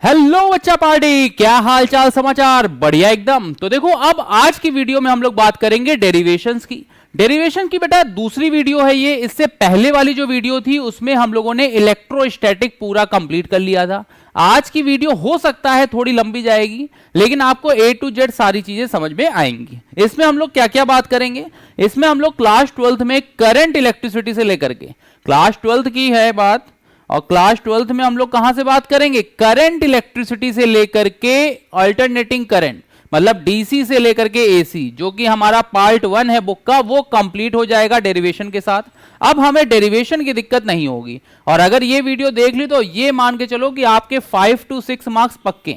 Hello बच्चा party, क्या हाल चाल समाचार? बढ़िया एकदम। तो देखो, अब आज की वीडियो में हम लोग बात करेंगे डेरिवेशंस की। डेरिवेशन की बेटा दूसरी वीडियो है ये। इससे पहले वाली जो वीडियो थी उसमें हम लोगों ने इलेक्ट्रोस्टैटिक पूरा कंप्लीट कर लिया था। आज की वीडियो हो सकता है थोड़ी लंबी जाएगी, लेकिन आपको A to Z सारी चीजें समझ में आएंगी। इसमें हम लोग क्या क्या बात करेंगे? इसमें हम लोग क्लास 12th में करंट इलेक्ट्रिसिटी से लेकर के, क्लास 12th की है बात, और क्लास 12th में हम लोग कहां से बात करेंगे? करंट इलेक्ट्रिसिटी से लेकर के अल्टरनेटिंग करंट, मतलब डीसी से लेकर के एसी, जो कि हमारा पार्ट 1 है बुक का, वो कंप्लीट हो जाएगा डेरिवेशन के साथ। अब हमें डेरिवेशन की दिक्कत नहीं होगी, और अगर ये वीडियो देख ली तो ये मान के चलो कि आपके 5 to 6 मार्क्स पक्के।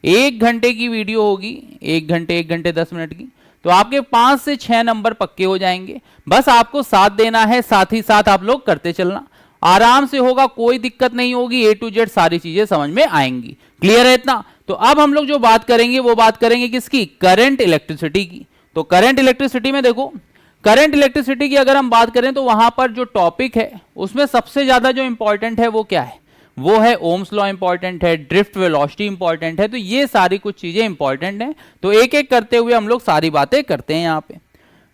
1 घंटे की वीडियो होगी, 1 घंटे 10 मिनट की, तो आपके 5 से 6 नंबर पक्के हो जाएंगे। बस आपको साथ देना है, साथ ही साथ आप लोग करते चलना, आराम से होगा, कोई दिक्कत नहीं होगी। A to Z सारी चीजें समझ में आएंगी। क्लियर है इतना? तो अब हम लोग जो बात करेंगे वो बात करेंगे किसकी? करंट इलेक्ट्रिसिटी की। तो करंट इलेक्ट्रिसिटी में देखो, करंट इलेक्ट्रिसिटी की अगर हम बात करें तो वहां पर जो टॉपिक है उसमें सबसे ज्यादा जो इंपॉर्टेंट है वो क्या है? वो है ओम्स लॉ इंपॉर्टेंट है, ड्रिफ्ट वेलोसिटी इंपॉर्टेंट है। तो ये सारी कुछ चीजें इंपॉर्टेंट हैं। तो एक एक करते हुए हम लोग सारी बातें करते हैं यहाँ पे।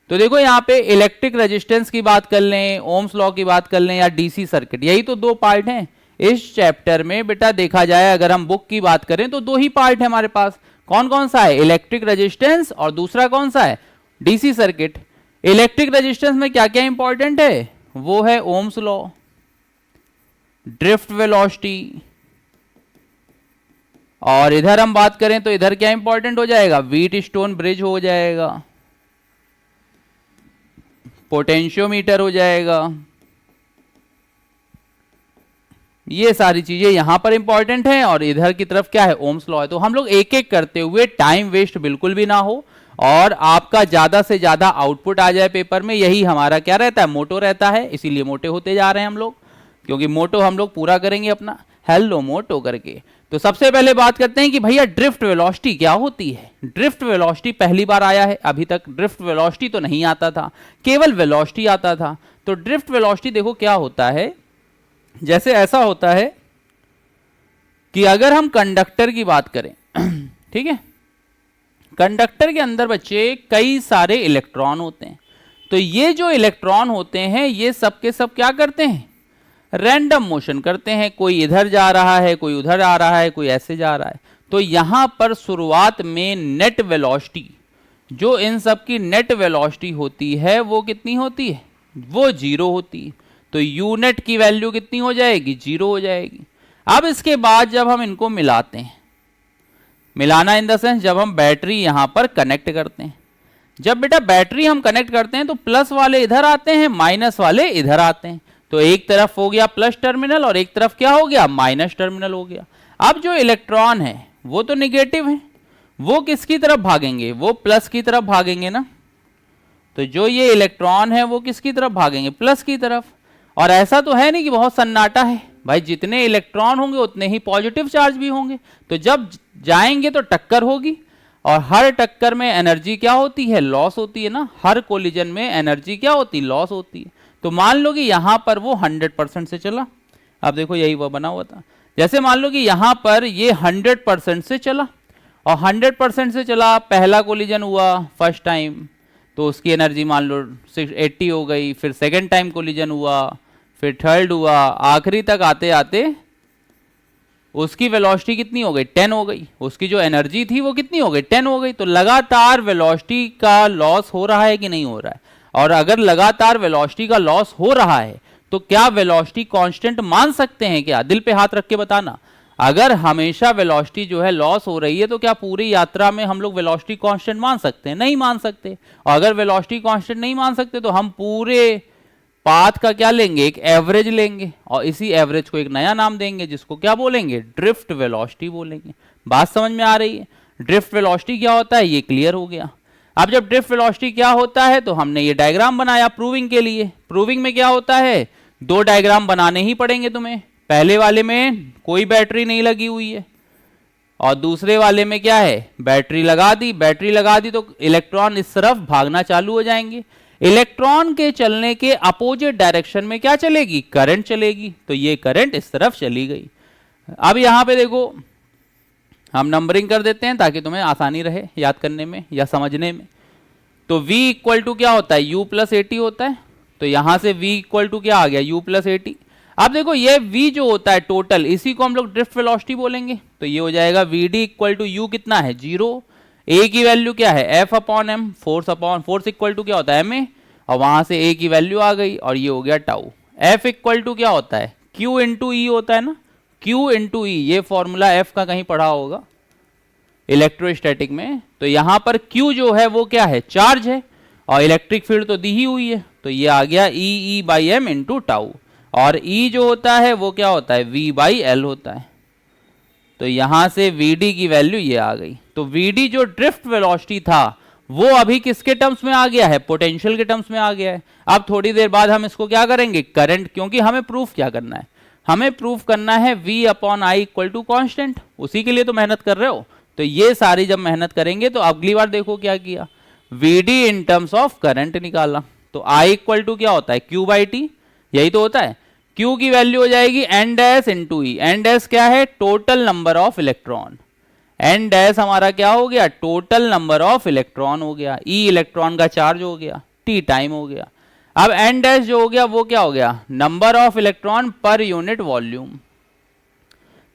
तो देखो, यहाँ पे इलेक्ट्रिक रेजिस्टेंस की बात कर लें, ओम्स लॉ की बात कर लें, या डीसी सर्किट, यही तो 2 पार्ट हैं इस चैप्टर में। बेटा देखा जाए, अगर हम बुक की बात करें तो 2 ही पार्ट है हमारे पास। कौन कौन सा है? इलेक्ट्रिक रेजिस्टेंस, और दूसरा कौन सा है? DC circuit. इलेक्ट्रिक रेजिस्टेंस में क्या क्या इंपॉर्टेंट है? वो है ओम्स लॉ, ड्रिफ्ट वेलोसिटी, और इधर हम बात करें तो इधर क्या इंपॉर्टेंट हो जाएगा? व्हीट स्टोन ब्रिज हो जाएगा, पोटेंशियोमीटर हो जाएगा। ये सारी चीजें यहां पर इंपॉर्टेंट हैं, और इधर की तरफ क्या है? ओम्स लॉ है। तो हम लोग एक एक करते हुए, टाइम वेस्ट बिल्कुल भी ना हो, और आपका ज्यादा से ज्यादा आउटपुट आ जाए पेपर में, यही हमारा क्या रहता है? मोटो रहता है। इसीलिए मोटे होते जा रहे हैं हम लोग, क्योंकि मोटो हम लोग पूरा करेंगे अपना हेलो मोटो करके। तो सबसे पहले बात करते हैं कि भैया ड्रिफ्ट वेलोसिटी क्या होती है। ड्रिफ्ट वेलोसिटी पहली बार आया है, अभी तक ड्रिफ्ट वेलोसिटी तो नहीं आता था, केवल वेलोसिटी आता था। तो ड्रिफ्ट वेलोसिटी देखो क्या होता है, जैसे ऐसा होता है कि अगर हम कंडक्टर की बात करें ठीक है, कंडक्टर के अंदर बच्चे कई सारे इलेक्ट्रॉन होते हैं। तो ये जो इलेक्ट्रॉन होते हैं ये सब के सब क्या करते हैं? रैंडम मोशन करते हैं। कोई इधर जा रहा है, कोई उधर आ रहा है, कोई ऐसे जा रहा है। तो यहां पर शुरुआत में नेट वेलोसिटी, जो इन सब की नेट वेलोसिटी होती है, वो कितनी होती है? वो 0 होती है। तो यू नेट की वैल्यू कितनी हो जाएगी? 0 हो जाएगी। अब इसके बाद जब हम इनको मिलाते हैं, मिलाना इन द सेंस जब हम बैटरी यहां पर कनेक्ट करते हैं, जब बेटा बैटरी हम कनेक्ट करते हैं तो प्लस वाले इधर आते हैं, माइनस वाले इधर आते हैं। तो एक तरफ हो गया प्लस टर्मिनल, और एक तरफ क्या हो गया? माइनस टर्मिनल हो गया। अब जो इलेक्ट्रॉन है वो तो निगेटिव है, वो किसकी तरफ भागेंगे? वो प्लस की तरफ भागेंगे ना। तो जो ये इलेक्ट्रॉन है वो किसकी तरफ भागेंगे? प्लस की तरफ। और ऐसा तो है नहीं कि बहुत सन्नाटा है भाई, जितने इलेक्ट्रॉन होंगे उतने ही पॉजिटिव चार्ज भी होंगे। तो जब जाएंगे तो टक्कर होगी, और हर टक्कर में एनर्जी क्या होती है? लॉस होती है ना। हर कोलिजन में एनर्जी क्या होती है? लॉस होती है। तो मान लो कि यहां पर वो 100% से चला। अब देखो यही वो बना हुआ था, जैसे मान लो कि यहां पर ये 100% से चला, और 100% से चला, पहला कोलिजन हुआ फर्स्ट टाइम, तो उसकी एनर्जी मान लो 80 हो गई। फिर सेकेंड टाइम कोलिजन हुआ, फिर थर्ड हुआ, आखिरी तक आते आते उसकी वेलोसिटी कितनी हो गई? 10 हो गई। उसकी जो एनर्जी थी वो कितनी हो गई? 10 हो गई। तो लगातार वेलोसिटी का लॉस हो रहा है कि नहीं हो रहा है? और अगर लगातार वेलोसिटी का लॉस हो रहा है तो क्या वेलोसिटी कांस्टेंट मान सकते हैं क्या? दिल पे हाथ रख के बताना। अगर हमेशा वेलोसिटी जो है लॉस हो रही है तो क्या पूरी यात्रा में हम लोग वेलोसिटी कांस्टेंट मान सकते हैं? नहीं मान सकते। और अगर वेलोसिटी कांस्टेंट नहीं मान सकते तो हम पूरे पाथ का क्या लेंगे? एक एवरेज लेंगे, और इसी एवरेज को एक नया नाम देंगे जिसको क्या बोलेंगे? ड्रिफ्ट वेलोसिटी बोलेंगे। बात समझ में आ रही है? ड्रिफ्ट वेलोसिटी क्या होता है ये क्लियर हो गया। अब जब ड्रिफ्ट वेलोसिटी क्या होता है तो हमने ये डायग्राम बनाया प्रूविंग के लिए। प्रूविंग में क्या होता है? 2 डायग्राम बनाने ही पड़ेंगे तुम्हें। पहले वाले में कोई बैटरी नहीं लगी हुई है, और दूसरे वाले में क्या है? बैटरी लगा दी। बैटरी लगा दी तो इलेक्ट्रॉन इस तरफ भागना चालू हो जाएंगे। इलेक्ट्रॉन के चलने के अपोजिट डायरेक्शन में क्या चलेगी? करंट चलेगी। तो ये करंट इस तरफ चली गई। अब यहां पे देखो, हम नंबरिंग कर देते हैं ताकि तुम्हें आसानी रहे याद करने में या समझने में। तो v इक्वल टू क्या होता है, u प्लस एटी होता है। तो यहां से v इक्वल टू क्या आ गया, u प्लस एटी। अब देखो ये v जो होता है टोटल, इसी को हम लोग ड्रिफ्ट वेलोसिटी बोलेंगे। तो ये हो जाएगा vd इक्वल टू u कितना है, 0। a की वैल्यू क्या है, f upon m, force equal to क्या होता है, ma, और वहां से a की वैल्यू आ गई और ये हो गया टाउ। f इक्वल टू क्या होता है, q इंटू ई होता है ना, q इंटू ई, ये फॉर्मूला f का कहीं पढ़ा होगा इलेक्ट्रोस्टैटिक में। तो यहां पर q जो है वो क्या है, चार्ज है, और इलेक्ट्रिक फील्ड तो दी ही हुई है, तो ये आ गया ई बाई एम इंटू टाउ। और E जो होता है वो क्या होता है, V बाई एल होता है। तो यहां से Vd की वैल्यू ये आ गई। तो Vd जो ड्रिफ्ट वेलोसिटी था वो अभी किसके टर्म्स में आ गया है, पोटेंशियल के टर्म्स में आ गया है। अब थोड़ी देर बाद हम इसको क्या करेंगे, करंट, क्योंकि हमें प्रूफ क्या करना है, हमें प्रूफ करना है V upon I equal to constant, उसी के लिए तो मेहनत कर रहे हो। तो ये सारी जब मेहनत करेंगे तो अगली बार देखो क्या किया, Vd in terms of current निकाला। तो I इक्वल टू क्या होता है, Q बाई टी, यही तो होता है। Q की वैल्यू हो जाएगी n dash into e. N dash क्या है, total number of electron. N dash हमारा क्या हो गया, टोटल नंबर ऑफ इलेक्ट्रॉन हो गया। ई इलेक्ट्रॉन का चार्ज हो गया, टी टाइम हो गया। अब एन डैश जो हो गया वो क्या हो गया, number of electron per unit volume.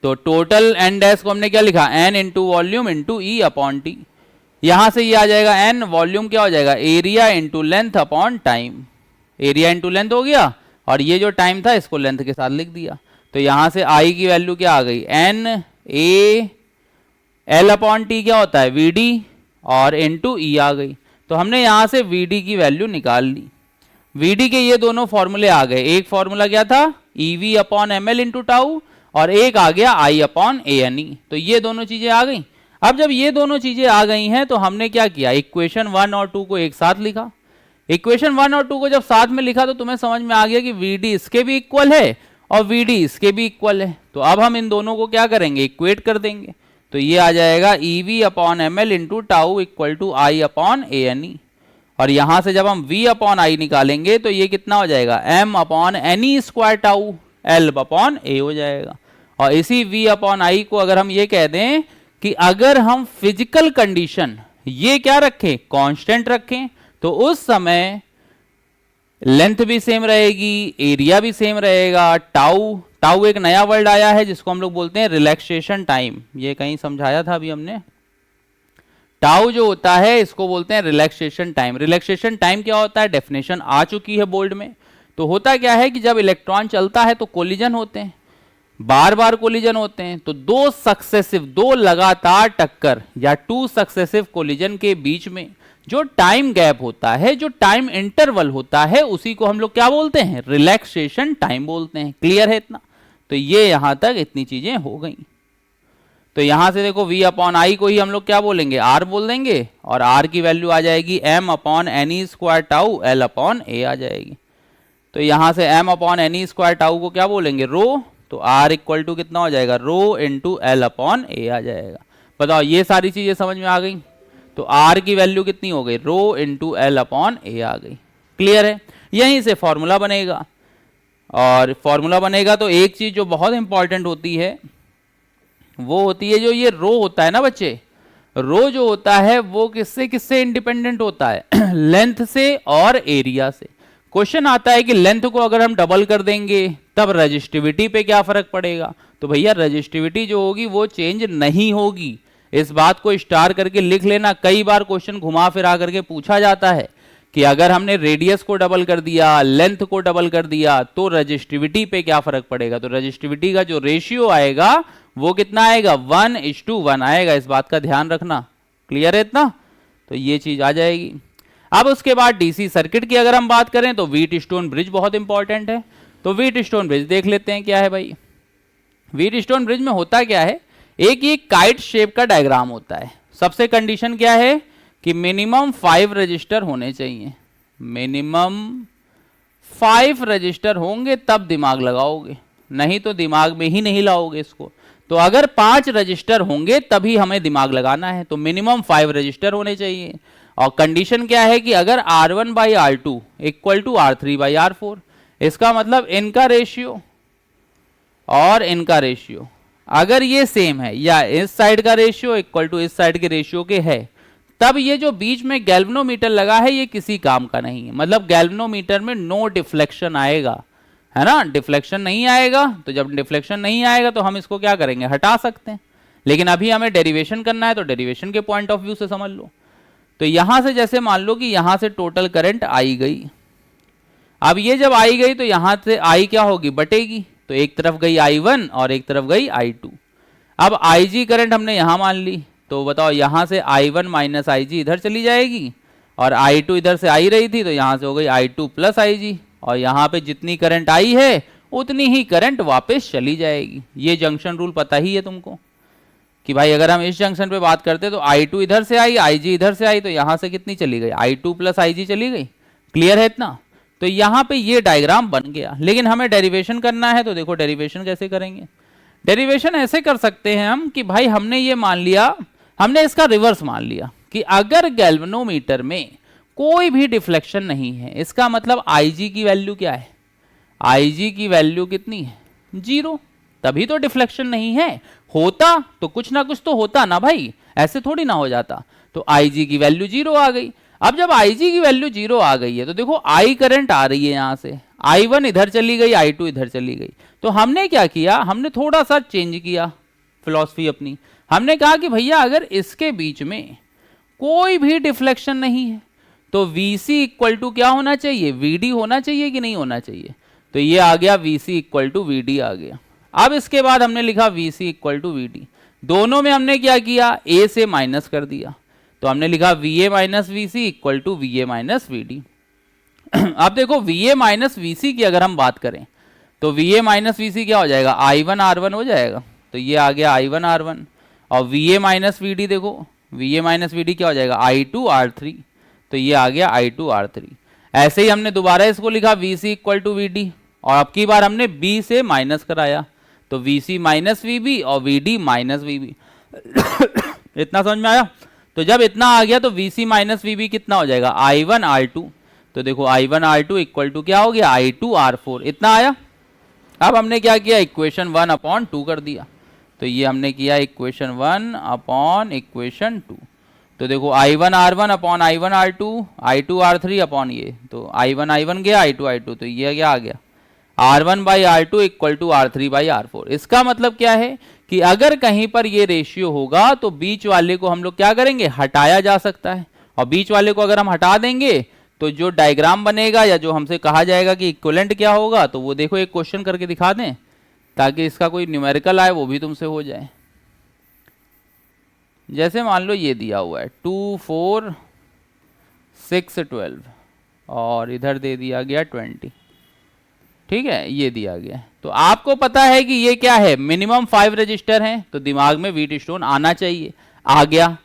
तो टोटल एन डैश को हमने क्या लिखा, n into volume into e upon t. यहां से ये आ जाएगा एन, वॉल्यूम क्या हो जाएगा, area into length upon time. Area into length हो गया, और ये जो टाइम था इसको लेंथ के साथ लिख दिया। तो यहां से आई की वैल्यू क्या आ गई, n a l upon t क्या होता है, वी डी, और इंटू ई आ गई। तो हमने यहां से वी डी की वैल्यू निकाल ली। वी डी के ये दोनों फॉर्मूले आ गए। एक फॉर्मूला क्या था, e v upon m l into tau, और एक आ गया आई अपॉन ए एन ई। तो ये दोनों चीजें आ गई। अब जब ये दोनों चीजें आ गई हैं तो हमने क्या किया, इक्वेशन 1 और 2 को एक साथ लिखा। इक्वेशन 1 और 2 को जब साथ में लिखा तो तुम्हें समझ में आ गया कि वी डी इसके भी इक्वल है और वी डी इसके भी इक्वल है। तो अब हम इन दोनों को क्या करेंगे, इक्वेट कर देंगे। तो ये आ जाएगा e v upon m l into tau equal to I upon a n e. और यहां से जब हम v अपॉन आई निकालेंगे तो ये कितना हो जाएगा, m upon n e square tau l upon a हो जाएगा। और इसी v अपॉन आई को अगर हम ये कह दें कि अगर हम फिजिकल कंडीशन ये क्या रखें, कांस्टेंट रखें, तो उस समय लेंथ भी सेम रहेगी, एरिया भी सेम रहेगा। टाउ, टाउ एक नया वर्ड आया है जिसको हम लोग बोलते हैं रिलैक्सेशन टाइम। ये कहीं समझाया था अभी हमने। टाउ जो होता है इसको बोलते हैं रिलैक्सेशन टाइम। रिलैक्सेशन टाइम क्या होता है, डेफिनेशन आ चुकी है बोर्ड में। तो होता क्या है कि जब इलेक्ट्रॉन चलता है तो कोलिजन होते हैं, बार बार कोलिजन होते हैं। तो दो लगातार टक्कर या 2 सक्सेसिव कोलिजन के बीच में जो टाइम गैप होता है, जो टाइम इंटरवल होता है, उसी को हम लोग क्या बोलते हैं, रिलैक्सेशन टाइम बोलते हैं। क्लियर है इतना? तो ये यहां तक इतनी चीजें हो गई। तो यहां से देखो v अपॉन आई को ही हम लोग क्या बोलेंगे, r बोल देंगे, और r की वैल्यू आ जाएगी m upon n e square tau l upon a आ जाएगी। तो यहां से m upon n e square tau को क्या बोलेंगे, रो। तो r इक्वल टू कितना हो जाएगा, rho into L upon a आ जाएगा। बताओ ये सारी चीजें समझ में आ गई। तो r की वैल्यू कितनी हो गई, rho into L upon a आ गई। क्लियर है? यहीं से फॉर्मूला बनेगा। और फॉर्मूला बनेगा तो एक चीज जो बहुत इंपॉर्टेंट होती है वो होती है जो ये रो होता है ना बच्चे, रो जो होता है वो किससे किससे इंडिपेंडेंट होता है, लेंथ से और एरिया से। क्वेश्चन आता है कि लेंथ को अगर हम डबल कर देंगे तब रजिस्टिविटी पे क्या फर्क पड़ेगा। तो भैया रजिस्टिविटी जो होगी वो चेंज नहीं होगी। इस बात को स्टार करके लिख लेना। कई बार क्वेश्चन घुमा फिरा करके पूछा जाता है कि अगर हमने रेडियस को डबल कर दिया, लेंथ को डबल कर दिया, तो रजिस्टिविटी पे क्या फर्क पड़ेगा। तो रजिस्टिविटी का जो रेशियो आएगा वो कितना आएगा, 1:1 आएगा। इस बात का ध्यान रखना। क्लियर है इतना? तो ये चीज आ जाएगी। अब उसके बाद डीसी सर्किट की अगर हम बात करें तो व्हीटस्टोन ब्रिज बहुत इंपॉर्टेंट है। तो व्हीटस्टोन ब्रिज देख लेते हैं क्या है भाई। व्हीटस्टोन ब्रिज में होता क्या है, एक ये काइट शेप का डायग्राम होता है। सबसे कंडीशन क्या है कि मिनिमम 5 रजिस्टर होने चाहिए। मिनिमम 5 रजिस्टर होंगे तब दिमाग लगाओगे, नहीं तो दिमाग में ही नहीं लाओगे इसको। तो अगर 5 रजिस्टर होंगे तभी हमें दिमाग लगाना है। तो मिनिमम 5 रजिस्टर होने चाहिए। और कंडीशन क्या है कि अगर R1/R2 इक्वल टू R3/R4, इसका मतलब इनका रेशियो और इनका रेशियो अगर ये सेम है या इस साइड का रेशियो इक्वल टू इस साइड के रेशियो के है, तब ये जो बीच में गैल्वेनोमीटर लगा है ये किसी काम का नहीं है। मतलब गैल्वेनोमीटर में नो डिफ्लेक्शन आएगा, है ना, डिफ्लेक्शन नहीं आएगा। तो जब डिफ्लेक्शन नहीं आएगा तो हम इसको क्या करेंगे, हटा सकते हैं। लेकिन अभी हमें डेरिवेशन करना है तो डेरिवेशन के पॉइंट ऑफ व्यू से समझ लो। तो यहां से जैसे मान लो कि यहां से टोटल करंट आई गई, अब ये जब आई गई तो यहां से आई क्या होगी, बटेगी। तो एक तरफ गई I1 और एक तरफ गई I2। अब IG करंट हमने यहां मान ली, तो बताओ यहां से I1 माइनस IG इधर चली जाएगी और I2 इधर से आई रही थी तो यहां से हो गई I2 प्लस IG, और यहां पे जितनी करंट आई है उतनी ही करंट वापस चली जाएगी। ये जंक्शन रूल पता ही है तुमको कि भाई अगर हम इस जंक्शन पे बात करते तो I2 इधर से आई, IG इधर से आई, तो यहां से कितनी चली गई, I2 प्लस IG चली गई। क्लियर है इतना? तो यहां पे ये डायग्राम बन गया। लेकिन हमें डेरिवेशन करना है, तो देखो डेरिवेशन कैसे करेंगे। डेरिवेशन ऐसे कर सकते हैं हम कि भाई हमने ये मान लिया, हमने इसका रिवर्स मान लिया कि अगर गैल्वेनोमीटर में कोई भी डिफ्लेक्शन नहीं है, इसका मतलब IG की वैल्यू क्या है, IG की वैल्यू कितनी है, 0, तभी तो डिफ्लेक्शन नहीं है। होता तो कुछ ना कुछ तो होता ना भाई, ऐसे थोड़ी ना हो जाता। तो IG की वैल्यू 0 आ गई। अब जब IG की वैल्यू 0 आ गई है तो देखो I करंट आ रही है यहां से, I1 इधर चली गई, I2 इधर चली गई। तो हमने क्या किया, हमने थोड़ा सा चेंज किया फिलॉसफी अपनी। हमने कहा कि भैया अगर इसके बीच में कोई भी डिफ्लेक्शन नहीं है तो VC इक्वल टू क्या होना चाहिए, VD होना चाहिए कि नहीं होना चाहिए। तो ये आ गया VC इक्वल टू VD आ गया। अब इसके बाद हमने लिखा VC इक्वल टू VD, दोनों में हमने क्या किया, A से माइनस कर दिया। तो हमने लिखा VA minus VC equal to VA minus VD। अब देखो VA माइनस VC की अगर हम बात करें तो VA माइनस VC क्या हो जाएगा, I1 R1 हो जाएगा। तो ये आ गया I1 R1, और VA माइनस VD देखो, VA माइनस VD क्या हो जाएगा, I2 R3। तो ये आ गया I2 R3। ऐसे ही हमने दोबारा इसको लिखा VC इक्वल टू VD, और अब की बार हमने B से माइनस कराया, तो VC माइनस VB और VD माइनस VB। इतना समझ में आया? तो जब इतना आ गया तो VC माइनस VB कितना हो जाएगा, I1 R2। तो देखो I1 R2 इक्वल टू क्या हो गया, I2 R4। इतना आया। अब हमने क्या किया, इक्वेशन 1/2 कर दिया। तो ये हमने किया इक्वेशन 1 इक्वेशन 2। तो देखो I1 R1 upon I1 R2, I2 R3 upon ये, तो I1 I1 गया, I2 I2, तो ये क्या आ गया, R1 by R2 equal to R3 by R4। इसका मतलब क्या है कि अगर कहीं पर ये रेशियो होगा तो बीच वाले को हम लोग क्या करेंगे, हटाया जा सकता है। और बीच वाले को अगर हम हटा देंगे तो जो डायग्राम बनेगा या जो हमसे कहा जाएगा कि इक्विवेलेंट क्या होगा, तो वो देखो एक क्वेश्चन करके दिखा दें ताकि इसका कोई न्यूमेरिकल आए वो भी तुमसे हो जाए। जैसे मान लो ये दिया हुआ है 2 4 6 12 और इधर दे दिया गया 20, ठीक है, ये दिया गया। तो आपको पता है कि ये क्या है, मिनिमम 5 रजिस्टर हैं, तो दिमाग में व्हीटस्टोन आना चाहिए, आ गया।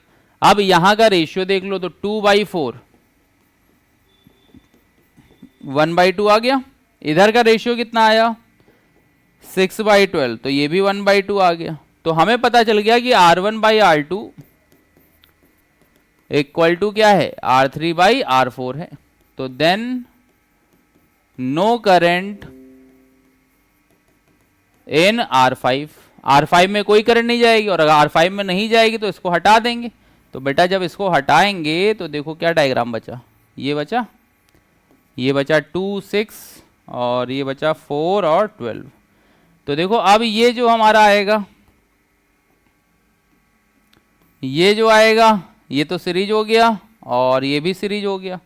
अब यहां का रेशियो देख लो, तो 2/4 1/2 आ गया। इधर का रेशियो कितना आया, 6/12, तो ये भी 1/2 आ गया। तो हमें पता चल गया कि R1/R2 इक्वल टू क्या है, R3/R4 है। तो then no current in R5। R5 में कोई करंट नहीं जाएगी, और अगर R5 में नहीं जाएगी तो इसको हटा देंगे। तो बेटा जब इसको हटाएंगे तो देखो क्या डायग्राम बचा, ये बचा 2 6 और ये बचा 4 और 12। तो देखो अब ये जो हमारा आएगा, ये जो आएगा ये तो सीरीज हो गया और ये भी सीरीज हो गया।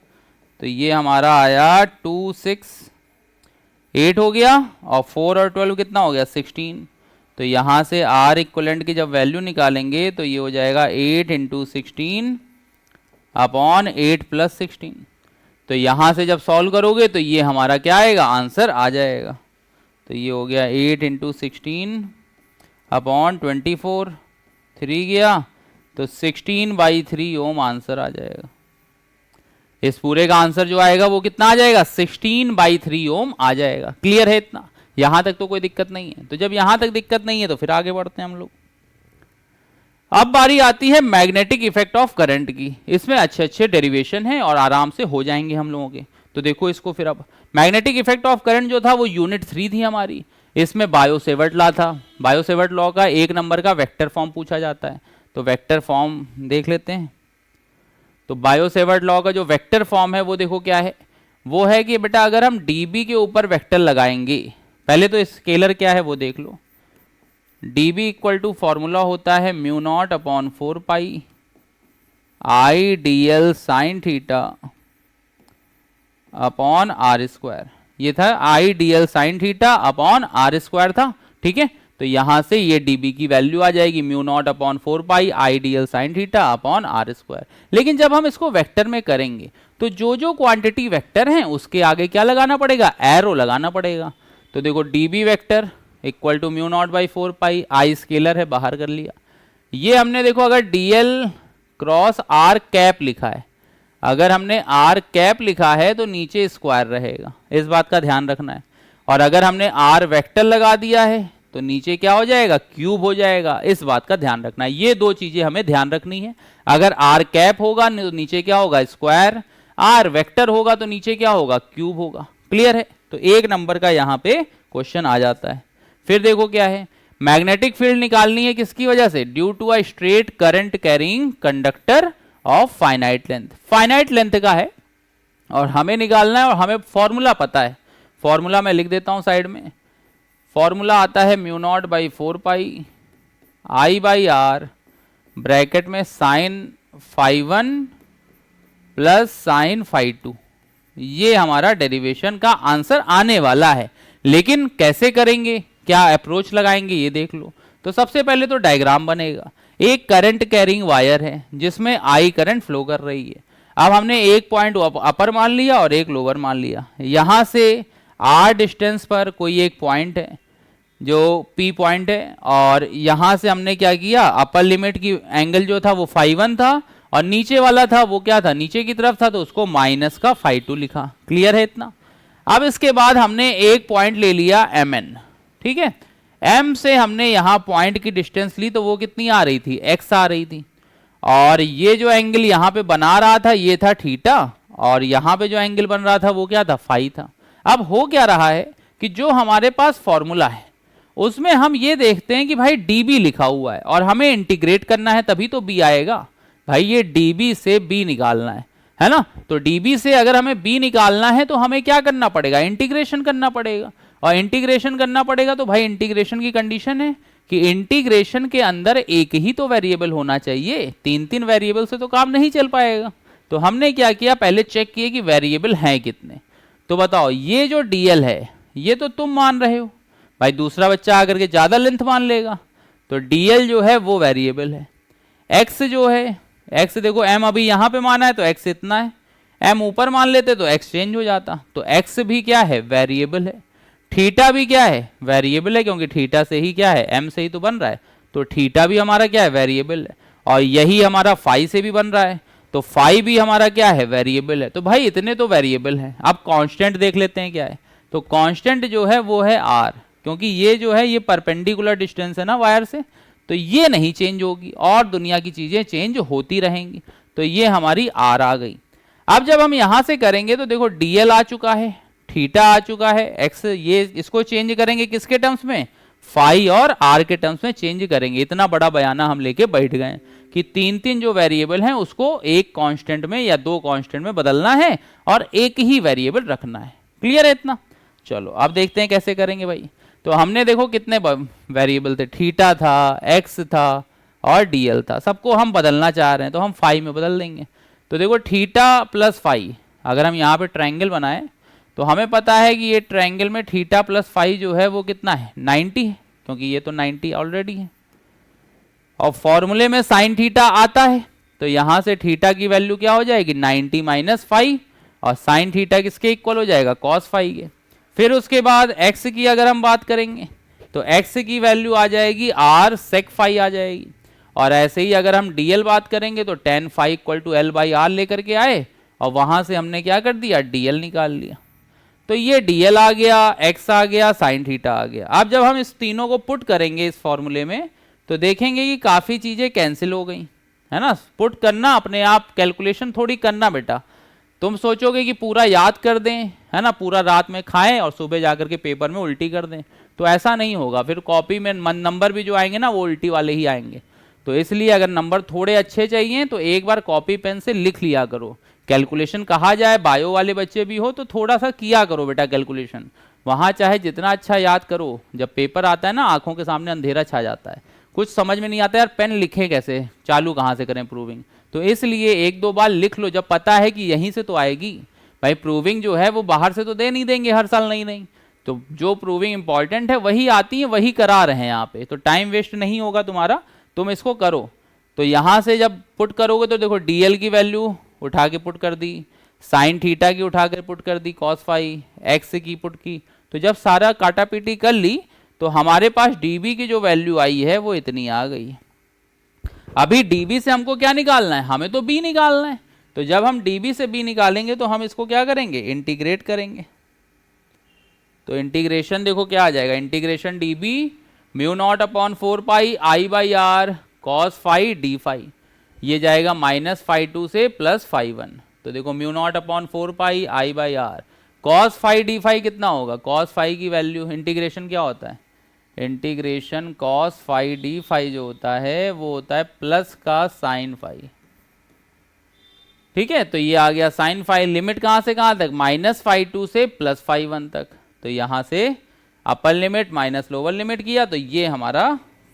तो ये हमारा आया 2 6 8 हो गया, और 4 और 12 कितना हो गया, 16। तो यहाँ से R इक्वलेंट की जब वैल्यू निकालेंगे तो ये हो जाएगा 8 × 16 अपॉन 8 + 16। तो यहाँ से जब सॉल्व करोगे तो ये हमारा क्या आएगा, आंसर आ जाएगा। तो ये हो गया 8 × 16 अपॉन 24, 3 गया, तो 16/3 ओम आंसर आ जाएगा। इस पूरे का आंसर जो आएगा वो कितना आ जाएगा, 16/3 ओम आ जाएगा। क्लियर है इतना? यहां तक तो कोई दिक्कत नहीं है। तो जब यहां तक दिक्कत नहीं है तो फिर आगे बढ़ते हैं हम लोग। अब बारी आती है मैग्नेटिक इफेक्ट ऑफ करंट की। इसमें अच्छे अच्छे डेरिवेशन हैं और आराम से हो जाएंगे हम लोगों के। तो देखो इसको फिर, अब मैग्नेटिक इफेक्ट ऑफ करंट जो था वो यूनिट 3 थी हमारी। इसमें बायो-सेवर्ट लॉ था, बायो-सेवर्ट लॉ का 1 नंबर का वेक्टर फॉर्म पूछा जाता है, तो वेक्टर फॉर्म देख लेते हैं। तो बायो-सेवर्ट लॉ का जो वेक्टर फॉर्म है वो देखो क्या है, वो है कि बेटा अगर हम dB के ऊपर वेक्टर लगाएंगे, पहले तो स्केलर क्या है वो देख लो, dB इक्वल टू फॉर्मूला होता है mu naught upon 4 pi I D L sine theta upon R square, ये था I D L sine theta upon R square था, ठीक है। तो यहां से ये dB की वैल्यू आ जाएगी mu naught upon 4 pi I D L sine theta upon R square. लेकिन जब हम इसको वेक्टर में करेंगे तो जो जो क्वांटिटी वेक्टर हैं उसके आगे क्या लगाना पड़ेगा, एरो लगाना पड़ेगा। तो देखो dB vector equal to mu naught by 4 pi, I scalar है बाहर कर लिया, ये हमने देखो अगर dl क्रॉस आर कैप लिखा है, अगर हमने आर कैप लिखा है तो नीचे स्क्वायर रहेगा, इस बात का ध्यान रखना है। और अगर हमने आर वेक्टर लगा दिया है तो नीचे क्या हो जाएगा, क्यूब हो जाएगा, इस बात का ध्यान रखना है। ये दो चीजें हमें ध्यान रखनी है, अगर आर कैप होगा तो नीचे क्या होगा, स्क्वायर, आर वेक्टर होगा तो नीचे क्या होगा, क्यूब होगा। क्लियर है? तो 1 नंबर का यहाँ पे क्वेश्चन आ जाता है। फिर देखो क्या है, मैग्नेटिक फील्ड निकालनी है किसकी वजह से, due to a straight current carrying conductor of finite length, finite length का है और हमें निकालना है और हमें फॉर्मूला पता है, फॉर्मूला मैं लिख देता हूं साइड में, फॉर्मूला आता है mu naught by 4 pi I by r bracket में sine phi 1 plus sine phi 2, ये हमारा डेरिवेशन का आंसर आने वाला है। लेकिन कैसे करेंगे, क्या अप्रोच लगाएंगे, ये देख लो। तो सबसे पहले तो डायग्राम बनेगा, एक करंट कैरिंग वायर है जिसमें आई करंट फ्लो कर रही है। अब हमने एक पॉइंट अपर मान लिया और एक लोअर मान लिया, यहां से आर डिस्टेंस पर कोई एक पॉइंट है जो पी पॉइंट है, और यहां से हमने क्या किया, अपर लिमिट की एंगल जो था वो फाई 1 था और नीचे वाला था वो क्या था, नीचे की तरफ था, तो उसको माइनस का फाई 2 लिखा। क्लियर है इतना? अब इसके बाद हमने एक पॉइंट ले लिया एम एन, ठीक है, एम से हमने यहाँ पॉइंट की डिस्टेंस ली तो वो कितनी आ रही थी, एक्स आ रही थी, और ये जो एंगल यहाँ पे बना रहा था ये था थीटा, और यहाँ पे जो एंगल बन रहा था वो क्या था, फाई था। अब हो क्या रहा है कि जो हमारे पास फॉर्मूला है उसमें हम ये देखते हैं कि भाई dB लिखा हुआ है और हमें इंटीग्रेट करना है तभी तो B आएगा। भाई ये dB से B निकालना है ना, तो dB से अगर हमें B निकालना है तो हमें क्या करना पड़ेगा, इंटीग्रेशन करना पड़ेगा, और इंटीग्रेशन करना पड़ेगा तो भाई इंटीग्रेशन की कंडीशन है कि इंटीग्रेशन के अंदर एक ही तो वेरिएबल होना चाहिए, 3 वेरिएबल से तो काम नहीं चल पाएगा। तो हमने क्या किया, पहले चेक किए कि वेरिएबल हैं कितने। तो बताओ ये जो dl है ये तो तुम मान रहे हो, भाई दूसरा बच्चा आकर के ज्यादा लेंथ मान लेगा, तो dl जो है वो वेरिएबल है। x जो है, x देखो m अभी यहाँ पे माना है तो x इतना है, m ऊपर मान लेते तो x चेंज हो जाता, तो x भी क्या है, वेरिएबल है। थीटा भी क्या है, वेरिएबल है, क्योंकि थीटा से ही क्या है, m से ही तो बन रहा है, तो थीटा भी हमारा क्या है, वेरिएबल है। और यही हमारा फाई से भी बन रहा है, तो फाई भी हमारा क्या है, वेरिएबल है। तो भाई इतने तो वेरिएबल हैं। अब कांस्टेंट देख लेते हैं क्या है, तो कांस्टेंट जो है वो है r, क्योंकि ये जो है ये परपेंडिकुलर डिस्टेंस है ना वायर से, तो ये नहीं चेंज होगी और दुनिया की चीजें चेंज होती रहेंगी। तो ये हमारी r आ गई। अब जब हम यहां से करेंगे तो देखो dl आ चुका है, थीटा आ चुका है, x, ये इसको चेंज करेंगे किसके टर्म्स में, फाई और r के टर्म्स में चेंज करेंगे। इतना बड़ा बयाना हम लेके बैठ गए कि 3 जो वेरिएबल हैं उसको एक कांस्टेंट में या 2 कांस्टेंट में बदलना है और एक ही वेरिएबल रखना है। क्लियर है इतना? चलो अब देखते हैं कैसे करेंगे भाई। तो हमने देखो कितने वेरिएबल थे, थीटा था, x था और dl था, सबको हम बदलना चाह रहे हैं तो हम फाई में बदल देंगे। तो देखो थीटा प्लस फाई, अगर हम यहाँ पे ट्रायंगल बनाएं तो हमें पता है कि ये ट्रायंगल में थीटा प्लस फाई जो है वो कितना है, 90 है, क्योंकि ये तो 90 ऑलरेडी है। और फॉर्मूले में साइन थीटा आता है, तो यहाँ से थीटा की वैल्यू क्या हो जाएगी, 90 माइनस फाई, और साइन थीटा किसके इक्वल हो जाएगा, कॉस फाई के। फिर उसके बाद x की अगर हम बात करेंगे तो x की वैल्यू आ जाएगी r sec फाई आ जाएगी, और ऐसे ही अगर हम dl बात करेंगे तो tan phi equal to l by R लेकर के आए और वहां से हमने क्या कर दिया, dl निकाल लिया। तो ये dl आ गया, x आ गया, साइन थीटा आ गया। अब जब हम इस तीनों को पुट करेंगे इस फॉर्मूले में तो देखेंगे कि काफी चीजें कैंसिल हो गई, है ना। पुट करना अपने आप, कैलकुलेशन थोड़ी करना बेटा, तुम सोचोगे कि पूरा याद कर दें, है ना, पूरा रात में खाएं और सुबह जाकर के पेपर में उल्टी कर दें, तो ऐसा नहीं होगा। फिर कॉपी में नंबर भी जो आएंगे ना वो उल्टी वाले ही आएंगे। तो इसलिए अगर नंबर थोड़े अच्छे चाहिए तो एक बार कॉपी पेन से लिख लिया करो। कैलकुलेशन कहा जाए, बायो वाले बच्चे भी हो तो थोड़ा सा किया करो बेटा कैलकुलेशन, वहाँ चाहे जितना अच्छा याद करो, जब पेपर आता है ना आंखों के सामने अंधेरा छा जाता है, कुछ समझ में नहीं आता यार पेन लिखें कैसे, चालू कहाँ से करें प्रूविंग। तो इसलिए एक दो बार लिख लो, जब पता है कि यहीं से तो आएगी। भाई प्रूविंग जो है वो बाहर से तो दे नहीं देंगे हर साल, नहीं नहीं, तो जो प्रूविंग इंपॉर्टेंट है वही आती है, वही करा रहे हैं यहाँ पे, तो टाइम वेस्ट नहीं होगा तुम्हारा, तुम इसको करो। तो यहाँ से जब पुट करोगे तो देखो डीएल की वैल्यू उठा के पुट कर दी, साइन थीटा की उठा कर पुट कर दी, कॉस फाई एक्स की पुट की। तो जब सारा काटा पीटी कर ली तो हमारे पास डीबी की जो वैल्यू आई है वो इतनी आ गई। अभी डीबी से हमको क्या निकालना है, हमें तो बी निकालना है। तो जब हम डीबी से बी निकालेंगे तो हम इसको क्या करेंगे, इंटीग्रेट करेंगे। तो इंटीग्रेशन देखो क्या आ जाएगा, integration dB mu naught upon 4 pi I by R cos phi D phi, ये जाएगा -φ2 से +φ1। तो देखो mu naught upon 4 pi I by R cos phi D phi कितना होगा, कॉस फाई की वैल्यू, इंटीग्रेशन क्या होता है, integration cos phi D phi जो होता है वो होता है प्लस का साइन फाई। ठीक है, तो ये आ गया साइन फाई, लिमिट कहाँ से कहाँ तक, -φ2 से +φ1 तक। तो यहाँ से upper limit minus lower limit किया तो ये हमारा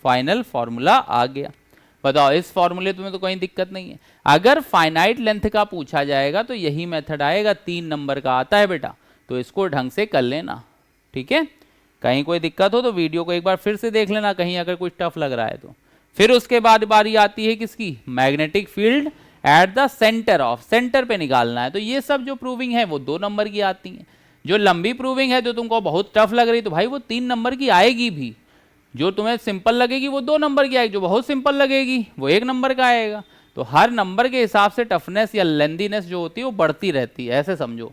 फाइनल फॉर्मूला आ गया। बताओ इस फॉर्मूले में तो कोई दिक्कत नहीं है। अगर फाइनाइट लेंथ का पूछा जाएगा तो यही मेथड आएगा, 3 नंबर का आता है बेटा, तो इसको ढंग से कर लेना। ठीक है, कहीं कोई दिक्कत हो तो वीडियो को एक बार फिर से देख लेना, कहीं अगर कुछ टफ लग रहा है तो। फिर उसके बाद बारी आती है किसकी, magnetic field at the centre of, centre पे निकालना है। तो ये सब जो प्रूविंग है वो 2 नंबर की आती है। जो लंबी प्रूविंग है जो तुमको बहुत टफ लग रही तो भाई वो 3 नंबर की आएगी भी, जो तुम्हें सिंपल लगेगी वो 2 नंबर की आएगी, जो बहुत सिंपल लगेगी वो 1 नंबर का आएगा। तो हर नंबर के हिसाब से टफनेस या लेंथीनेस जो होती है वो बढ़ती रहती है, ऐसे समझो।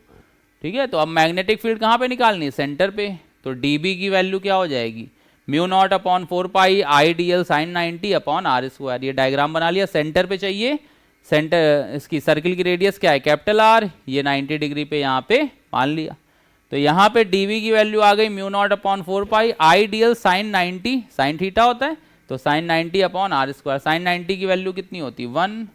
ठीक है, तो अब मैग्नेटिक फील्ड कहाँ पे निकालनी है, सेंटर पे। तो डीबी की वैल्यू क्या हो जाएगी, mu naught upon 4 pi I D L sine 90 upon R square. ये डायग्राम बना लिया, सेंटर पे चाहिए, सेंटर इसकी सर्किल की रेडियस क्या है, कैपिटल आर, ये 90 डिग्री पे यहाँ पे मान लिया। तो यहाँ पे डीवी की वैल्यू आ गई mu naught upon 4 pi I D L sine 90, sine theta होता है तो sine 90 upon R square. Sine 90 की वैल्यू कितनी होती है 1,